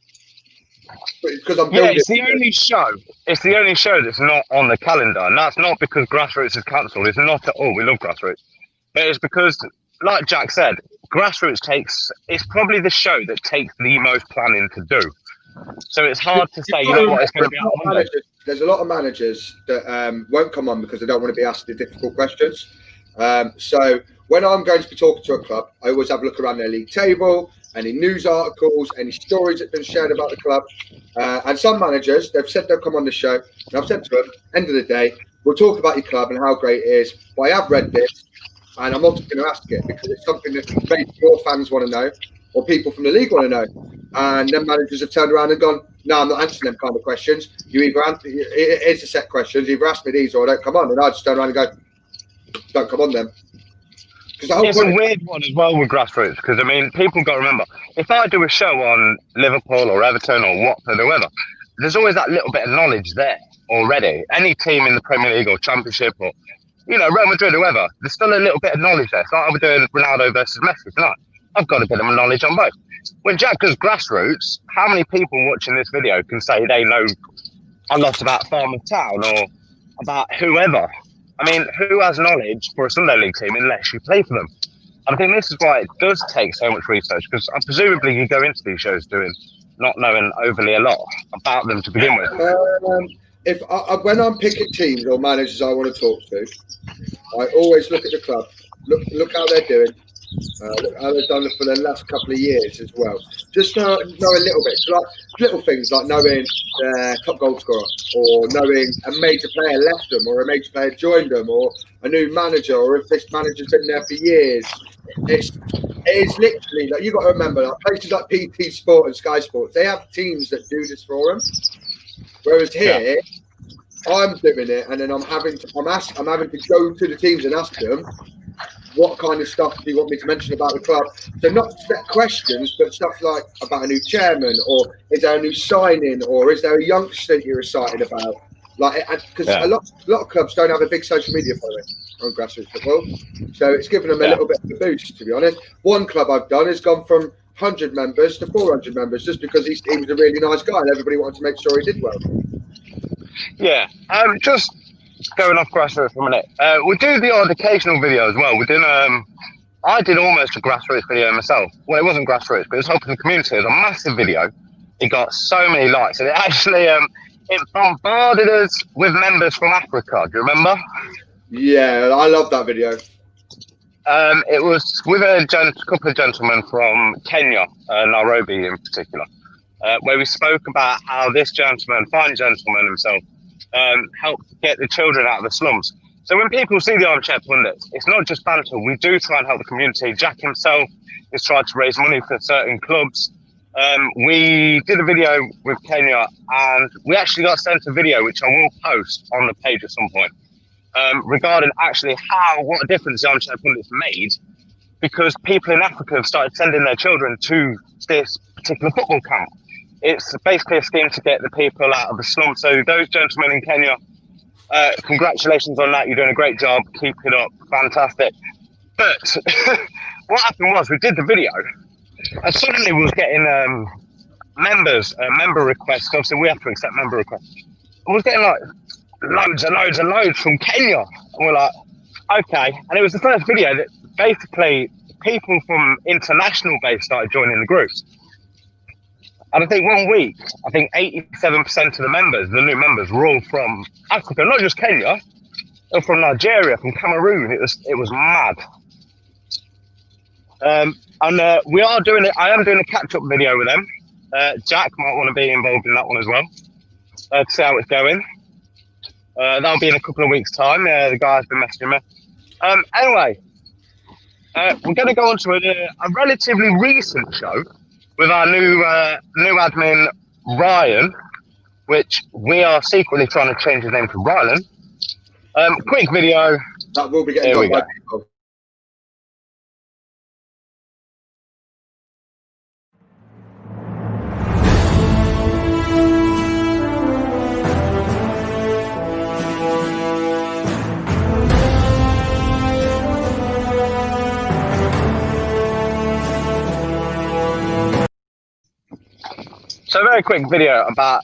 Because I'm building it's the only show. It's the only show that's not on the calendar, and that's not because Grassroots is cancelled. It's not at all. We love Grassroots, but it's because, like Jack said, Grassroots it's probably the show that takes the most planning to do. So it's hard to say, what it's going to be on Monday. There's a lot of managers that won't come on because they don't want to be asked the difficult questions. So when I'm going to be talking to a club, I always have a look around their league table, any news articles, any stories that have been shared about the club. And some managers, they've said they'll come on the show. And I've said to them, end of the day, we'll talk about your club and how great it is. But I have read this, and I'm not going to ask it because it's something that maybe your fans want to know or people from the league want to know. And then managers have turned around and gone, no, I'm not answering them kind of questions. You either answer, it's a set questions, either ask me these or don't come on. And I just turn around and go, don't come on then. It's a weird one as well with Grassroots, because, I mean, people got to remember, if I do a show on Liverpool or Everton or Watford or whoever, there's always that little bit of knowledge there already. Any team in the Premier League or Championship or, Real Madrid, whoever, there's still a little bit of knowledge there. So I'm doing Ronaldo versus Messi tonight. I've got a bit of knowledge on both. When Jack does Grassroots, how many people watching this video can say they know a lot about Farmers Town or about whoever? I mean, who has knowledge for a Sunday League team unless you play for them? I think this is why it does take so much research, because presumably you go into these shows not knowing overly a lot about them to begin with. When I'm picking teams or managers I want to talk to, I always look at the club, look how they're doing, look how they've done for the last couple of years as well. Just know a little bit, like little things like knowing their top goal scorer, or knowing a major player left them, or a major player joined them, or a new manager, or if this manager's been there for years. It's literally like, you got to remember, like places like PT Sport and Sky Sports, they have teams that do this for them. Whereas here, I'm doing it, and then I'm having to go to the teams and ask them, what kind of stuff do you want me to mention about the club? So not set questions, but stuff like about a new chairman, or is there a new signing, or is there a youngster you're excited about? Like, because a lot of clubs don't have a big social media following on Grassroots football, so it's given them a little bit of a boost. To be honest, one club I've done has gone from 100 members to 400 members just because he was a really nice guy and everybody wanted to make sure he did well. Yeah, just going off Grassroots for a minute. We do the odd occasional video as well. I did almost a Grassroots video myself. Well, it wasn't Grassroots, but it was Helping the Community. It was a massive video. It got so many likes, and it actually it bombarded us with members from Africa. Do you remember? Yeah, I love that video. It was with a couple of gentlemen from Kenya, Nairobi in particular, where we spoke about how this gentleman, fine gentleman himself, helped get the children out of the slums. So when people see the Armchair Pundits, it's not just banter. We do try and help the community. Jack himself has tried to raise money for certain clubs. We did a video with Kenya, and we actually got sent a video, which I will post on the page at some point, regarding actually what a difference the Armchair Pundits made, because people in Africa have started sending their children to this particular football camp. It's basically a scheme to get the people out of the slum. So those gentlemen in Kenya, congratulations on that. You're doing a great job. Keep it up. Fantastic. But what happened was we did the video, and suddenly we was getting member requests. Obviously, we have to accept member requests. I was getting like loads and loads and loads from Kenya. And we're like, Okay, and it was the first video that basically people from international base started joining the group. And I think 1 week, I think 87% of the members, the new members, were all from Africa, not just Kenya, they were from Nigeria, from Cameroon. It was mad. We are doing it. I am doing a catch-up video with them. Jack might want to be involved in that one as well to see how it's going. That'll be in a couple of weeks' time. The guy's been messaging me. Anyway, we're going to go on to a relatively recent show with our new admin, Ryan, which we are secretly trying to change his name to Rylan. Quick video. That will be getting Here we done go. by people. So a very quick video about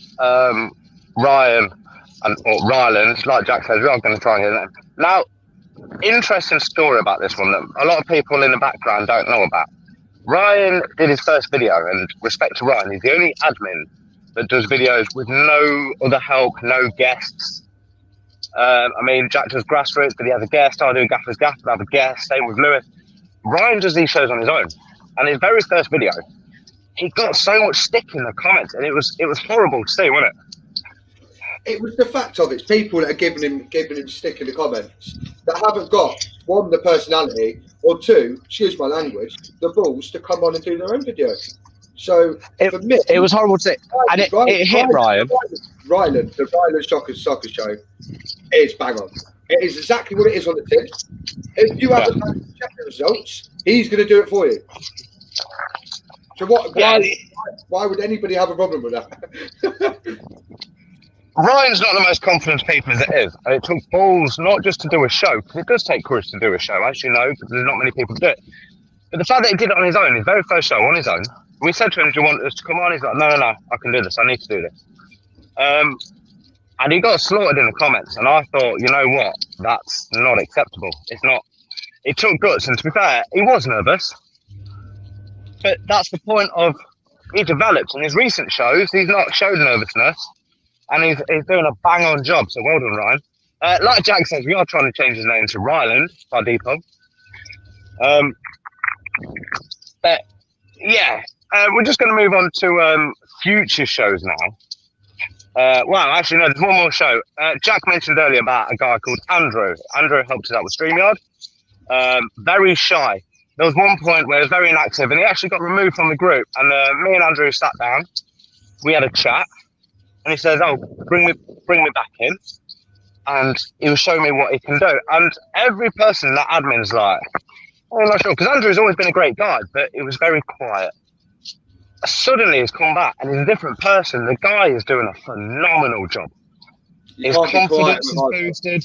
Ryan or Ryland, like Jack says, we are going to try and get it. Now, interesting story about this one that a lot of people in the background don't know about. Ryan did his first video, and respect to Ryan, he's the only admin that does videos with no other help, no guests. I mean, Jack does grassroots, but he has a guest. I do Gaffer's Gaff, but I have a guest. Same with Lewis. Ryan does these shows on his own, and his very first video, he got so much stick in the comments, and it was horrible to see, wasn't it? It was the fact of it's people that are giving him stick in the comments that haven't got, one, the personality, or two, excuse my language, the balls to come on and do their own video. So for me, it was horrible to see, and it hit Ryan. Ryland, the Ryland Soccer Show is bang on. It is exactly what it is on the tin. If you haven't checked the results, he's going to do it for you. So why would anybody have a problem with that? Ryan's not the most confident people as it is, and it took balls not just to do a show, because it does take courage to do a show, as you know, because there's not many people do it. But the fact that he did it on his own, his very first show on his own, we said to him, do you want us to come on? He's like, no, I can do this, I need to do this. And he got slaughtered in the comments, and I thought, you know what, that's not acceptable. It's not. It took guts, and to be fair, he was nervous, but that's the point of, he developed in his recent shows, he's not showed nervousness, and he's doing a bang-on job, so well done, Ryan. Like Jack says, we are trying to change his name to Ryland by default. But yeah, we're just going to move on to future shows now. Well, actually, no, there's one more show. Jack mentioned earlier about a guy called Andrew. Andrew helped us out with StreamYard. Very shy. There was one point where he was very inactive, and he actually got removed from the group. And me and Andrew sat down. We had a chat. And he says, oh, bring me back in. And he was showing me what he can do. And every person in that admin's like, oh, I'm not sure. Because Andrew's always been a great guy, but he was very quiet. Suddenly he's come back and he's a different person. The guy is doing a phenomenal job. His confidence is boosted.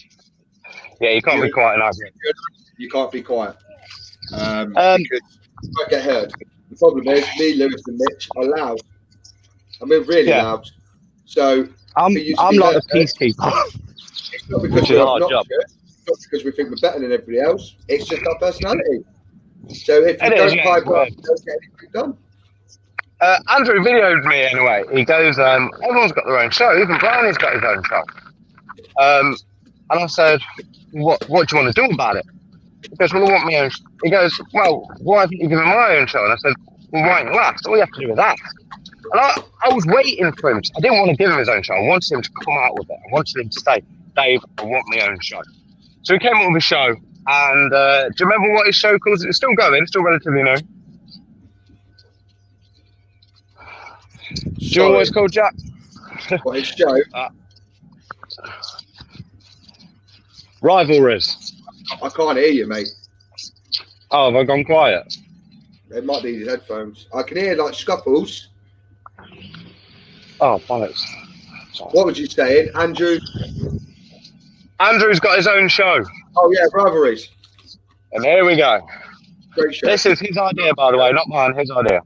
Yeah, you can't be quiet in admin. You can't be quiet. Because you might get heard. The problem is, me, Lewis, and Mitch are loud. I mean, really loud. So I'm like a peacekeeper. It's not because we're obnoxious, not because we think we're better than everybody else. It's just our personality. So if you don't pipe up, you don't get anything done. Andrew videoed me anyway. He goes, everyone's got their own show. Even Brian's got his own show. And I said, what do you want to do about it? He goes, well, I want my own. He goes, well, why haven't you given my own show? And I said, well, why don't you ask? All you have to do is ask. And I was waiting for him. I didn't want to give him his own show. I wanted him to come out with it. I wanted him to say, Dave, I want my own show. So he came up with a show. And do you remember what his show calls? It's still going, still relatively new. Do you know what it's called, Jack? What his show? Rivalries. I can't hear you, mate. Oh, have I gone quiet? It might be his headphones. I can hear like scuffles. Oh, bollocks. What was you saying, Andrew? Andrew's got his own show. Oh yeah, Rivalries. And here we go. Great show. This is his idea, by the way, not mine, his idea.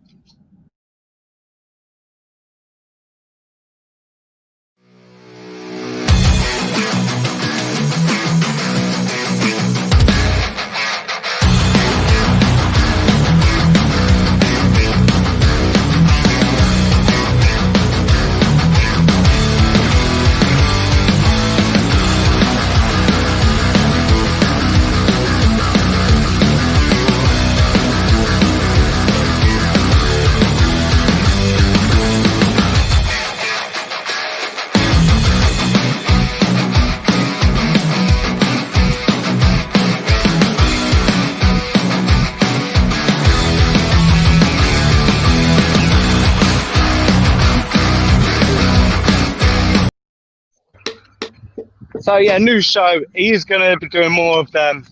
So yeah, new show. He's going to be doing more of them.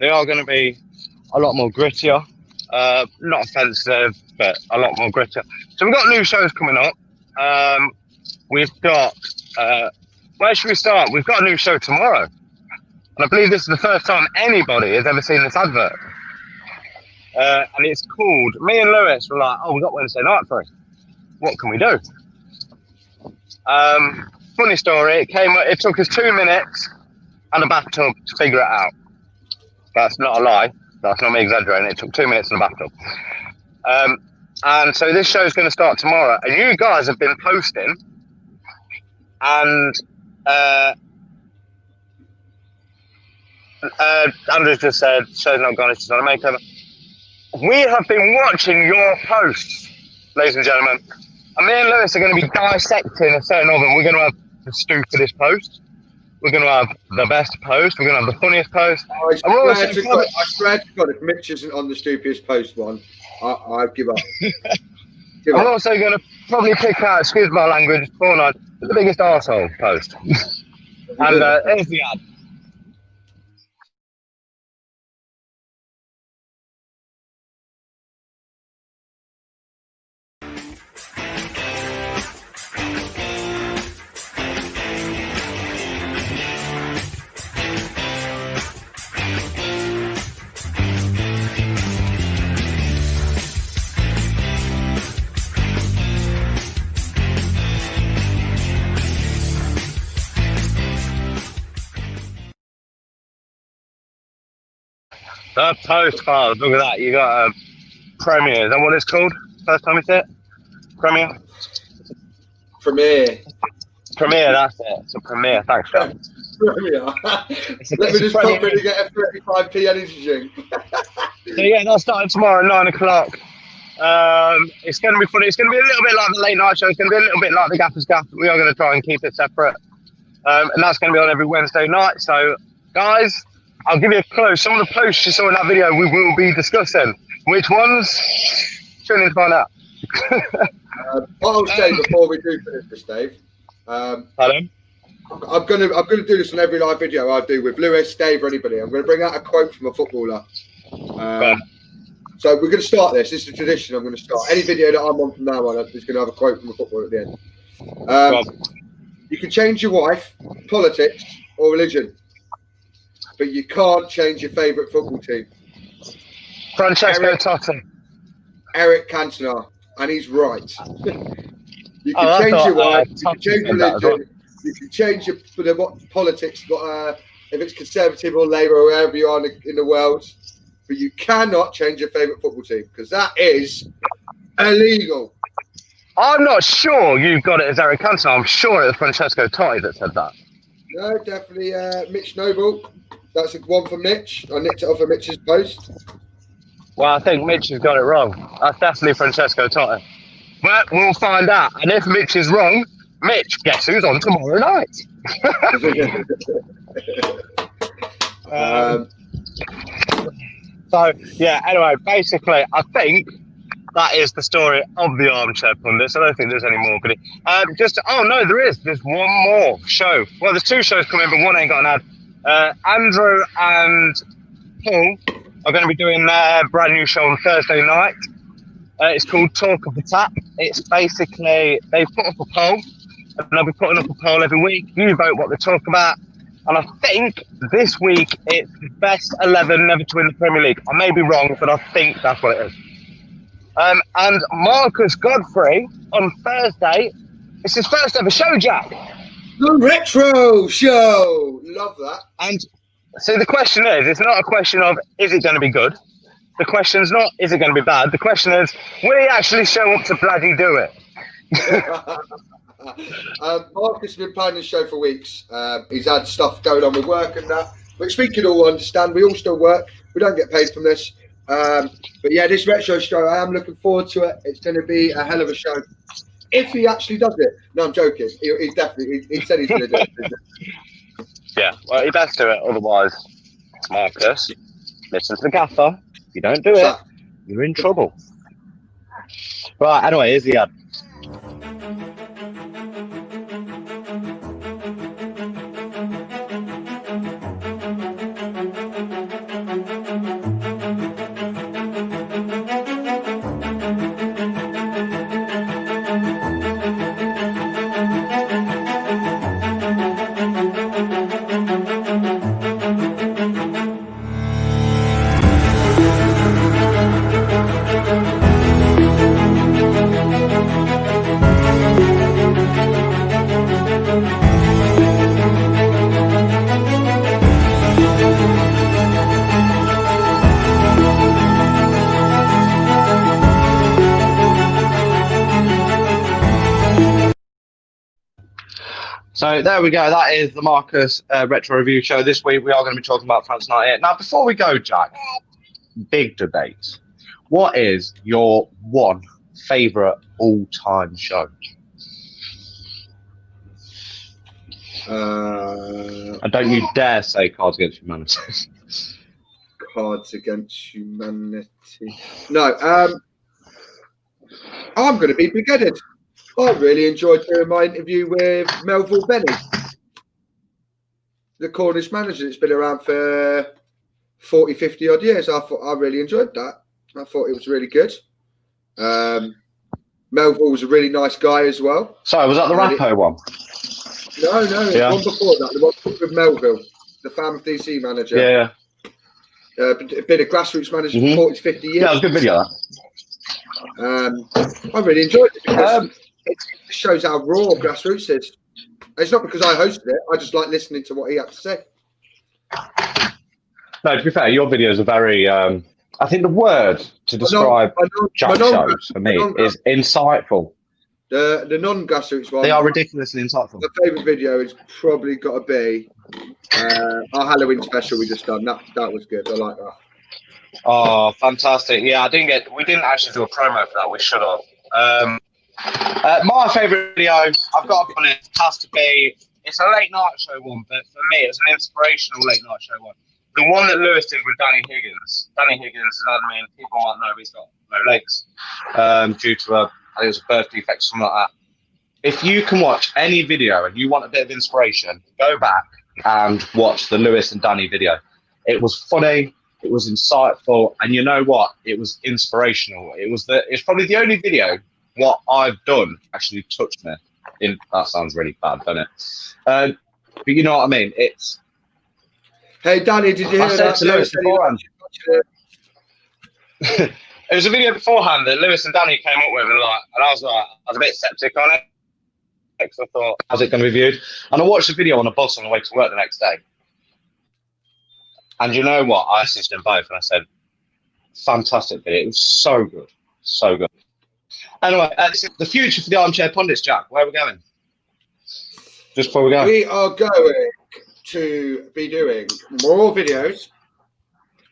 They are going to be a lot more grittier. Not offensive, but a lot more grittier. So we've got new shows coming up. We've got, where should we start? We've got a new show tomorrow. And I believe this is the first time anybody has ever seen this advert. And it's called, me and Lewis were like, oh, we got Wednesday night free. What can we do? Funny story, it took us 2 minutes and a bathtub to figure it out. That's not a lie. That's not me exaggerating. It took 2 minutes and a bathtub. And so this show is going to start tomorrow. And you guys have been posting. And Andrew's just said, show's not gone, it's just on a makeover. We have been watching your posts, ladies and gentlemen. And me and Lewis are going to be dissecting a certain of them. We're going to have the stupidest post. We're going to have the best post. We're going to have the funniest post. I swear to God, if Mitch isn't on the stupidest post one, I give up. I'm also going to probably pick out, excuse my language, the biggest arsehole post. And here's the ad. The post files, look at that. You got a premiere. Is that what it's called? First time you see it? Premiere? Premiere, that's it. It's a premiere. Thanks, John. Premiere. Let me just pop in and get a 35p energy drink. So yeah, that's starting tomorrow at 9 o'clock. It's going to be funny. It's going to be a little bit like the late night show. It's going to be a little bit like the Gaffer's Gaff. We are going to try and keep it separate. And that's going to be on every Wednesday night. So, guys, I'll give you a clue. Some of the posts you saw in that video we will be discussing. Which ones? Tune in to find out. What I'll say before we do finish this, Dave. Pardon? I'm gonna do this on every live video I do with Lewis, Dave, or anybody. I'm gonna bring out a quote from a footballer. So we're gonna start this. This is a tradition. I'm gonna start any video that I'm on from now on. Is gonna have a quote from a footballer at the end. You can change your wife, politics, or religion, but you can't change your favourite football team. Francesco Totti. Eric Cantona, and he's right. You can change your wife, you can change religion, you can change your politics, if it's Conservative or Labour or wherever you are in the world, but you cannot change your favourite football team because that is illegal. I'm not sure you've got it as Eric Cantona. I'm sure it was Francesco Totti that said that. No, definitely Mitch Noble. That's one for Mitch. I nicked it off of Mitch's post. Well, I think Mitch has got it wrong. That's definitely Francesco Totti. But we'll find out. And if Mitch is wrong, Mitch, guess who's on tomorrow night? So, yeah, anyway, basically, I think that is the story of the Armchair Pundits. I don't think there's any more. Oh, no, there is. There's one more show. Well, there's two shows coming, but one ain't got an ad. Andrew and Paul are going to be doing their brand new show on Thursday night. It's called Talk of the Tap. It's basically, they've put up a poll, and they'll be putting up a poll every week. You vote what they talk about. And I think this week it's the best 11 never to win the Premier League. I may be wrong, but I think that's what it is. And Marcus Godfrey on Thursday, it's his first ever show, Jack. The Retro Show. Love that. And so the question is, it's not a question of, is it going to be good? The question's not, is it going to be bad? The question is, will he actually show up to bloody do it? Marcus has been planning this show for weeks. He's had stuff going on with work and that, which we can all understand. We all still work. We don't get paid from this. But yeah, this retro show, I am looking forward to it. It's going to be a hell of a show. If he actually does it. No, I'm joking. He definitely, he said he's going to do it. Yeah, well, he best do it. Otherwise, Marcus, listen to the gaffer. If you don't do it, you're in trouble. Right, anyway, here's the ad. So there we go. That is the Marcus Retro Review Show. This week we are going to be talking about France 98. Now, before we go, Jack, big debate. What is your one favourite all-time show? And don't you dare say Cards Against Humanity. Cards Against Humanity. No, I'm going to be big-headed. I really enjoyed doing my interview with Melville Benny, the Cornish manager. It's been around for 40, 50 odd years. I really enjoyed that. I thought it was really good. Melville was a really nice guy as well. Sorry, was that the Rappo one? No, Yeah. the one before that. The one with Melville, the Falmouth DC manager. Yeah. Been a grassroots manager for 40 to 50 years. Yeah, it was a good video, I really enjoyed it because it shows how raw grassroots is. It's not because I hosted it. I just like listening to what he had to say. No, to be fair, your videos are very... I think the word to describe Jack shows for me is insightful. The non-grassroots one. They are ridiculously insightful. My favourite video is probably got to be our Halloween special we just done. That was good. I like that. Oh, fantastic! Yeah, we didn't actually do a promo for that. We should have. My favourite video, I've got to be honest, has to be. It's a late night show one, but for me, it's an inspirational late night show one. The one that Lewis did with Danny Higgins. Danny Higgins is admin. People might know he's got no legs due to I think it was a birth defect, something like that. If you can watch any video and you want a bit of inspiration, go back and watch the Lewis and Danny video. It was funny, it was insightful, and you know what? It was inspirational. It's probably the only video what I've done actually touched me. That sounds really bad, doesn't it? But you know what I mean? It's. Hey Danny, did you hear that? It was a video beforehand that Lewis and Danny came up with, and I was a bit sceptic on it because I thought, how's it going to be viewed? And I watched the video on a bus on the way to work the next day. And you know what? I messaged them both and I said, fantastic video. It was so good. So good. Anyway, this is the future for the Armchair Pundits, Jack. Where are we going? Just before we go. We are going to be doing more videos,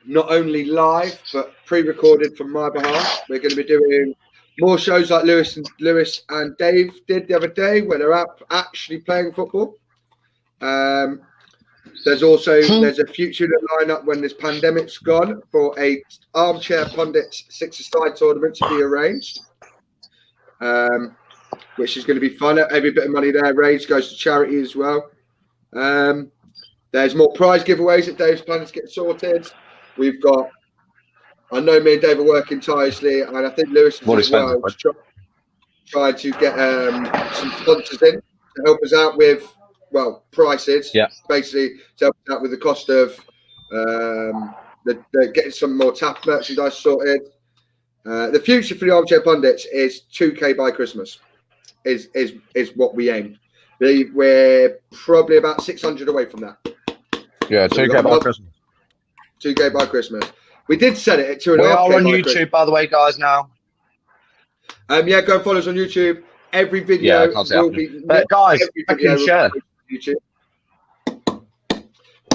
not only live, but pre-recorded from my behalf. We're going to be doing more shows like Lewis and Dave did the other day, where they're out actually playing football. There's a future lineup when this pandemic's gone for a Armchair Pundits six-a-side tournament to be arranged, which is going to be fun. Every bit of money there raised goes to charity as well. There's more prize giveaways that Dave's planning to get sorted. We've got, I know me and Dave are working tirelessly, and I think Lewis is as well trying to get some sponsors in to help us out with, prices. Yeah. Basically, to help us out with the cost of getting some more tap merchandise sorted. The future for the Armchair Pundits is 2K by Christmas, is what we aim. We're probably about 600 away from that. Yeah, 2K by Christmas. 2K by Christmas. We did set it at 2.5K. We are on YouTube, by the way, guys, now. Yeah, go and follow us on YouTube. Every video will be... guys, like and share. YouTube.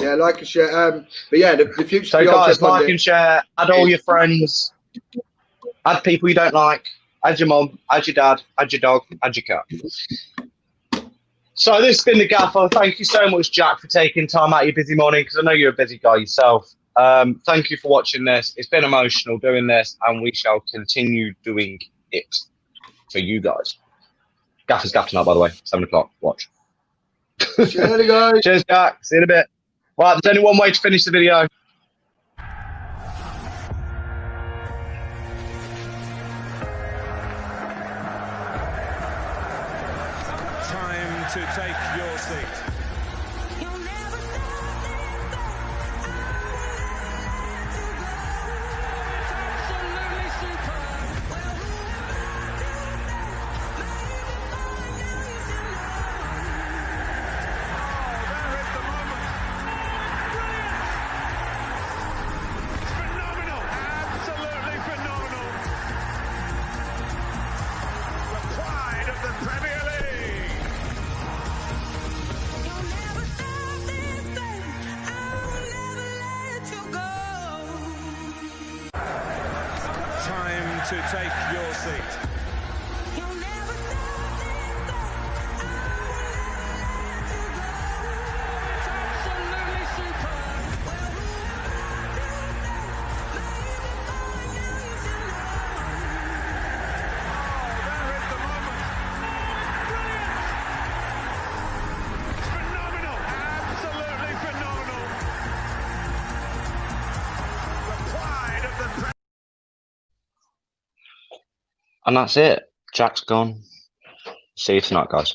Yeah, like and share. But yeah, the future... So, guys, like and share. Add all your friends. Add people you don't like. Add your mum. Add your dad. Add your dog. Add your cat. So this has been the Gaffer. Thank you so much, Jack, for taking time out of your busy morning, because I know you're a busy guy yourself. Thank you for watching this. It's been emotional doing this, and we shall continue doing it for you guys. Gaffer's gaff tonight, by the way, 7 o'clock. Watch. Cheers, guys. Cheers, Jack. See you in a bit. Right, there's only one way to finish the video. Time to take your seat. to take your seat. And that's it. Jack's gone. See you tonight, guys.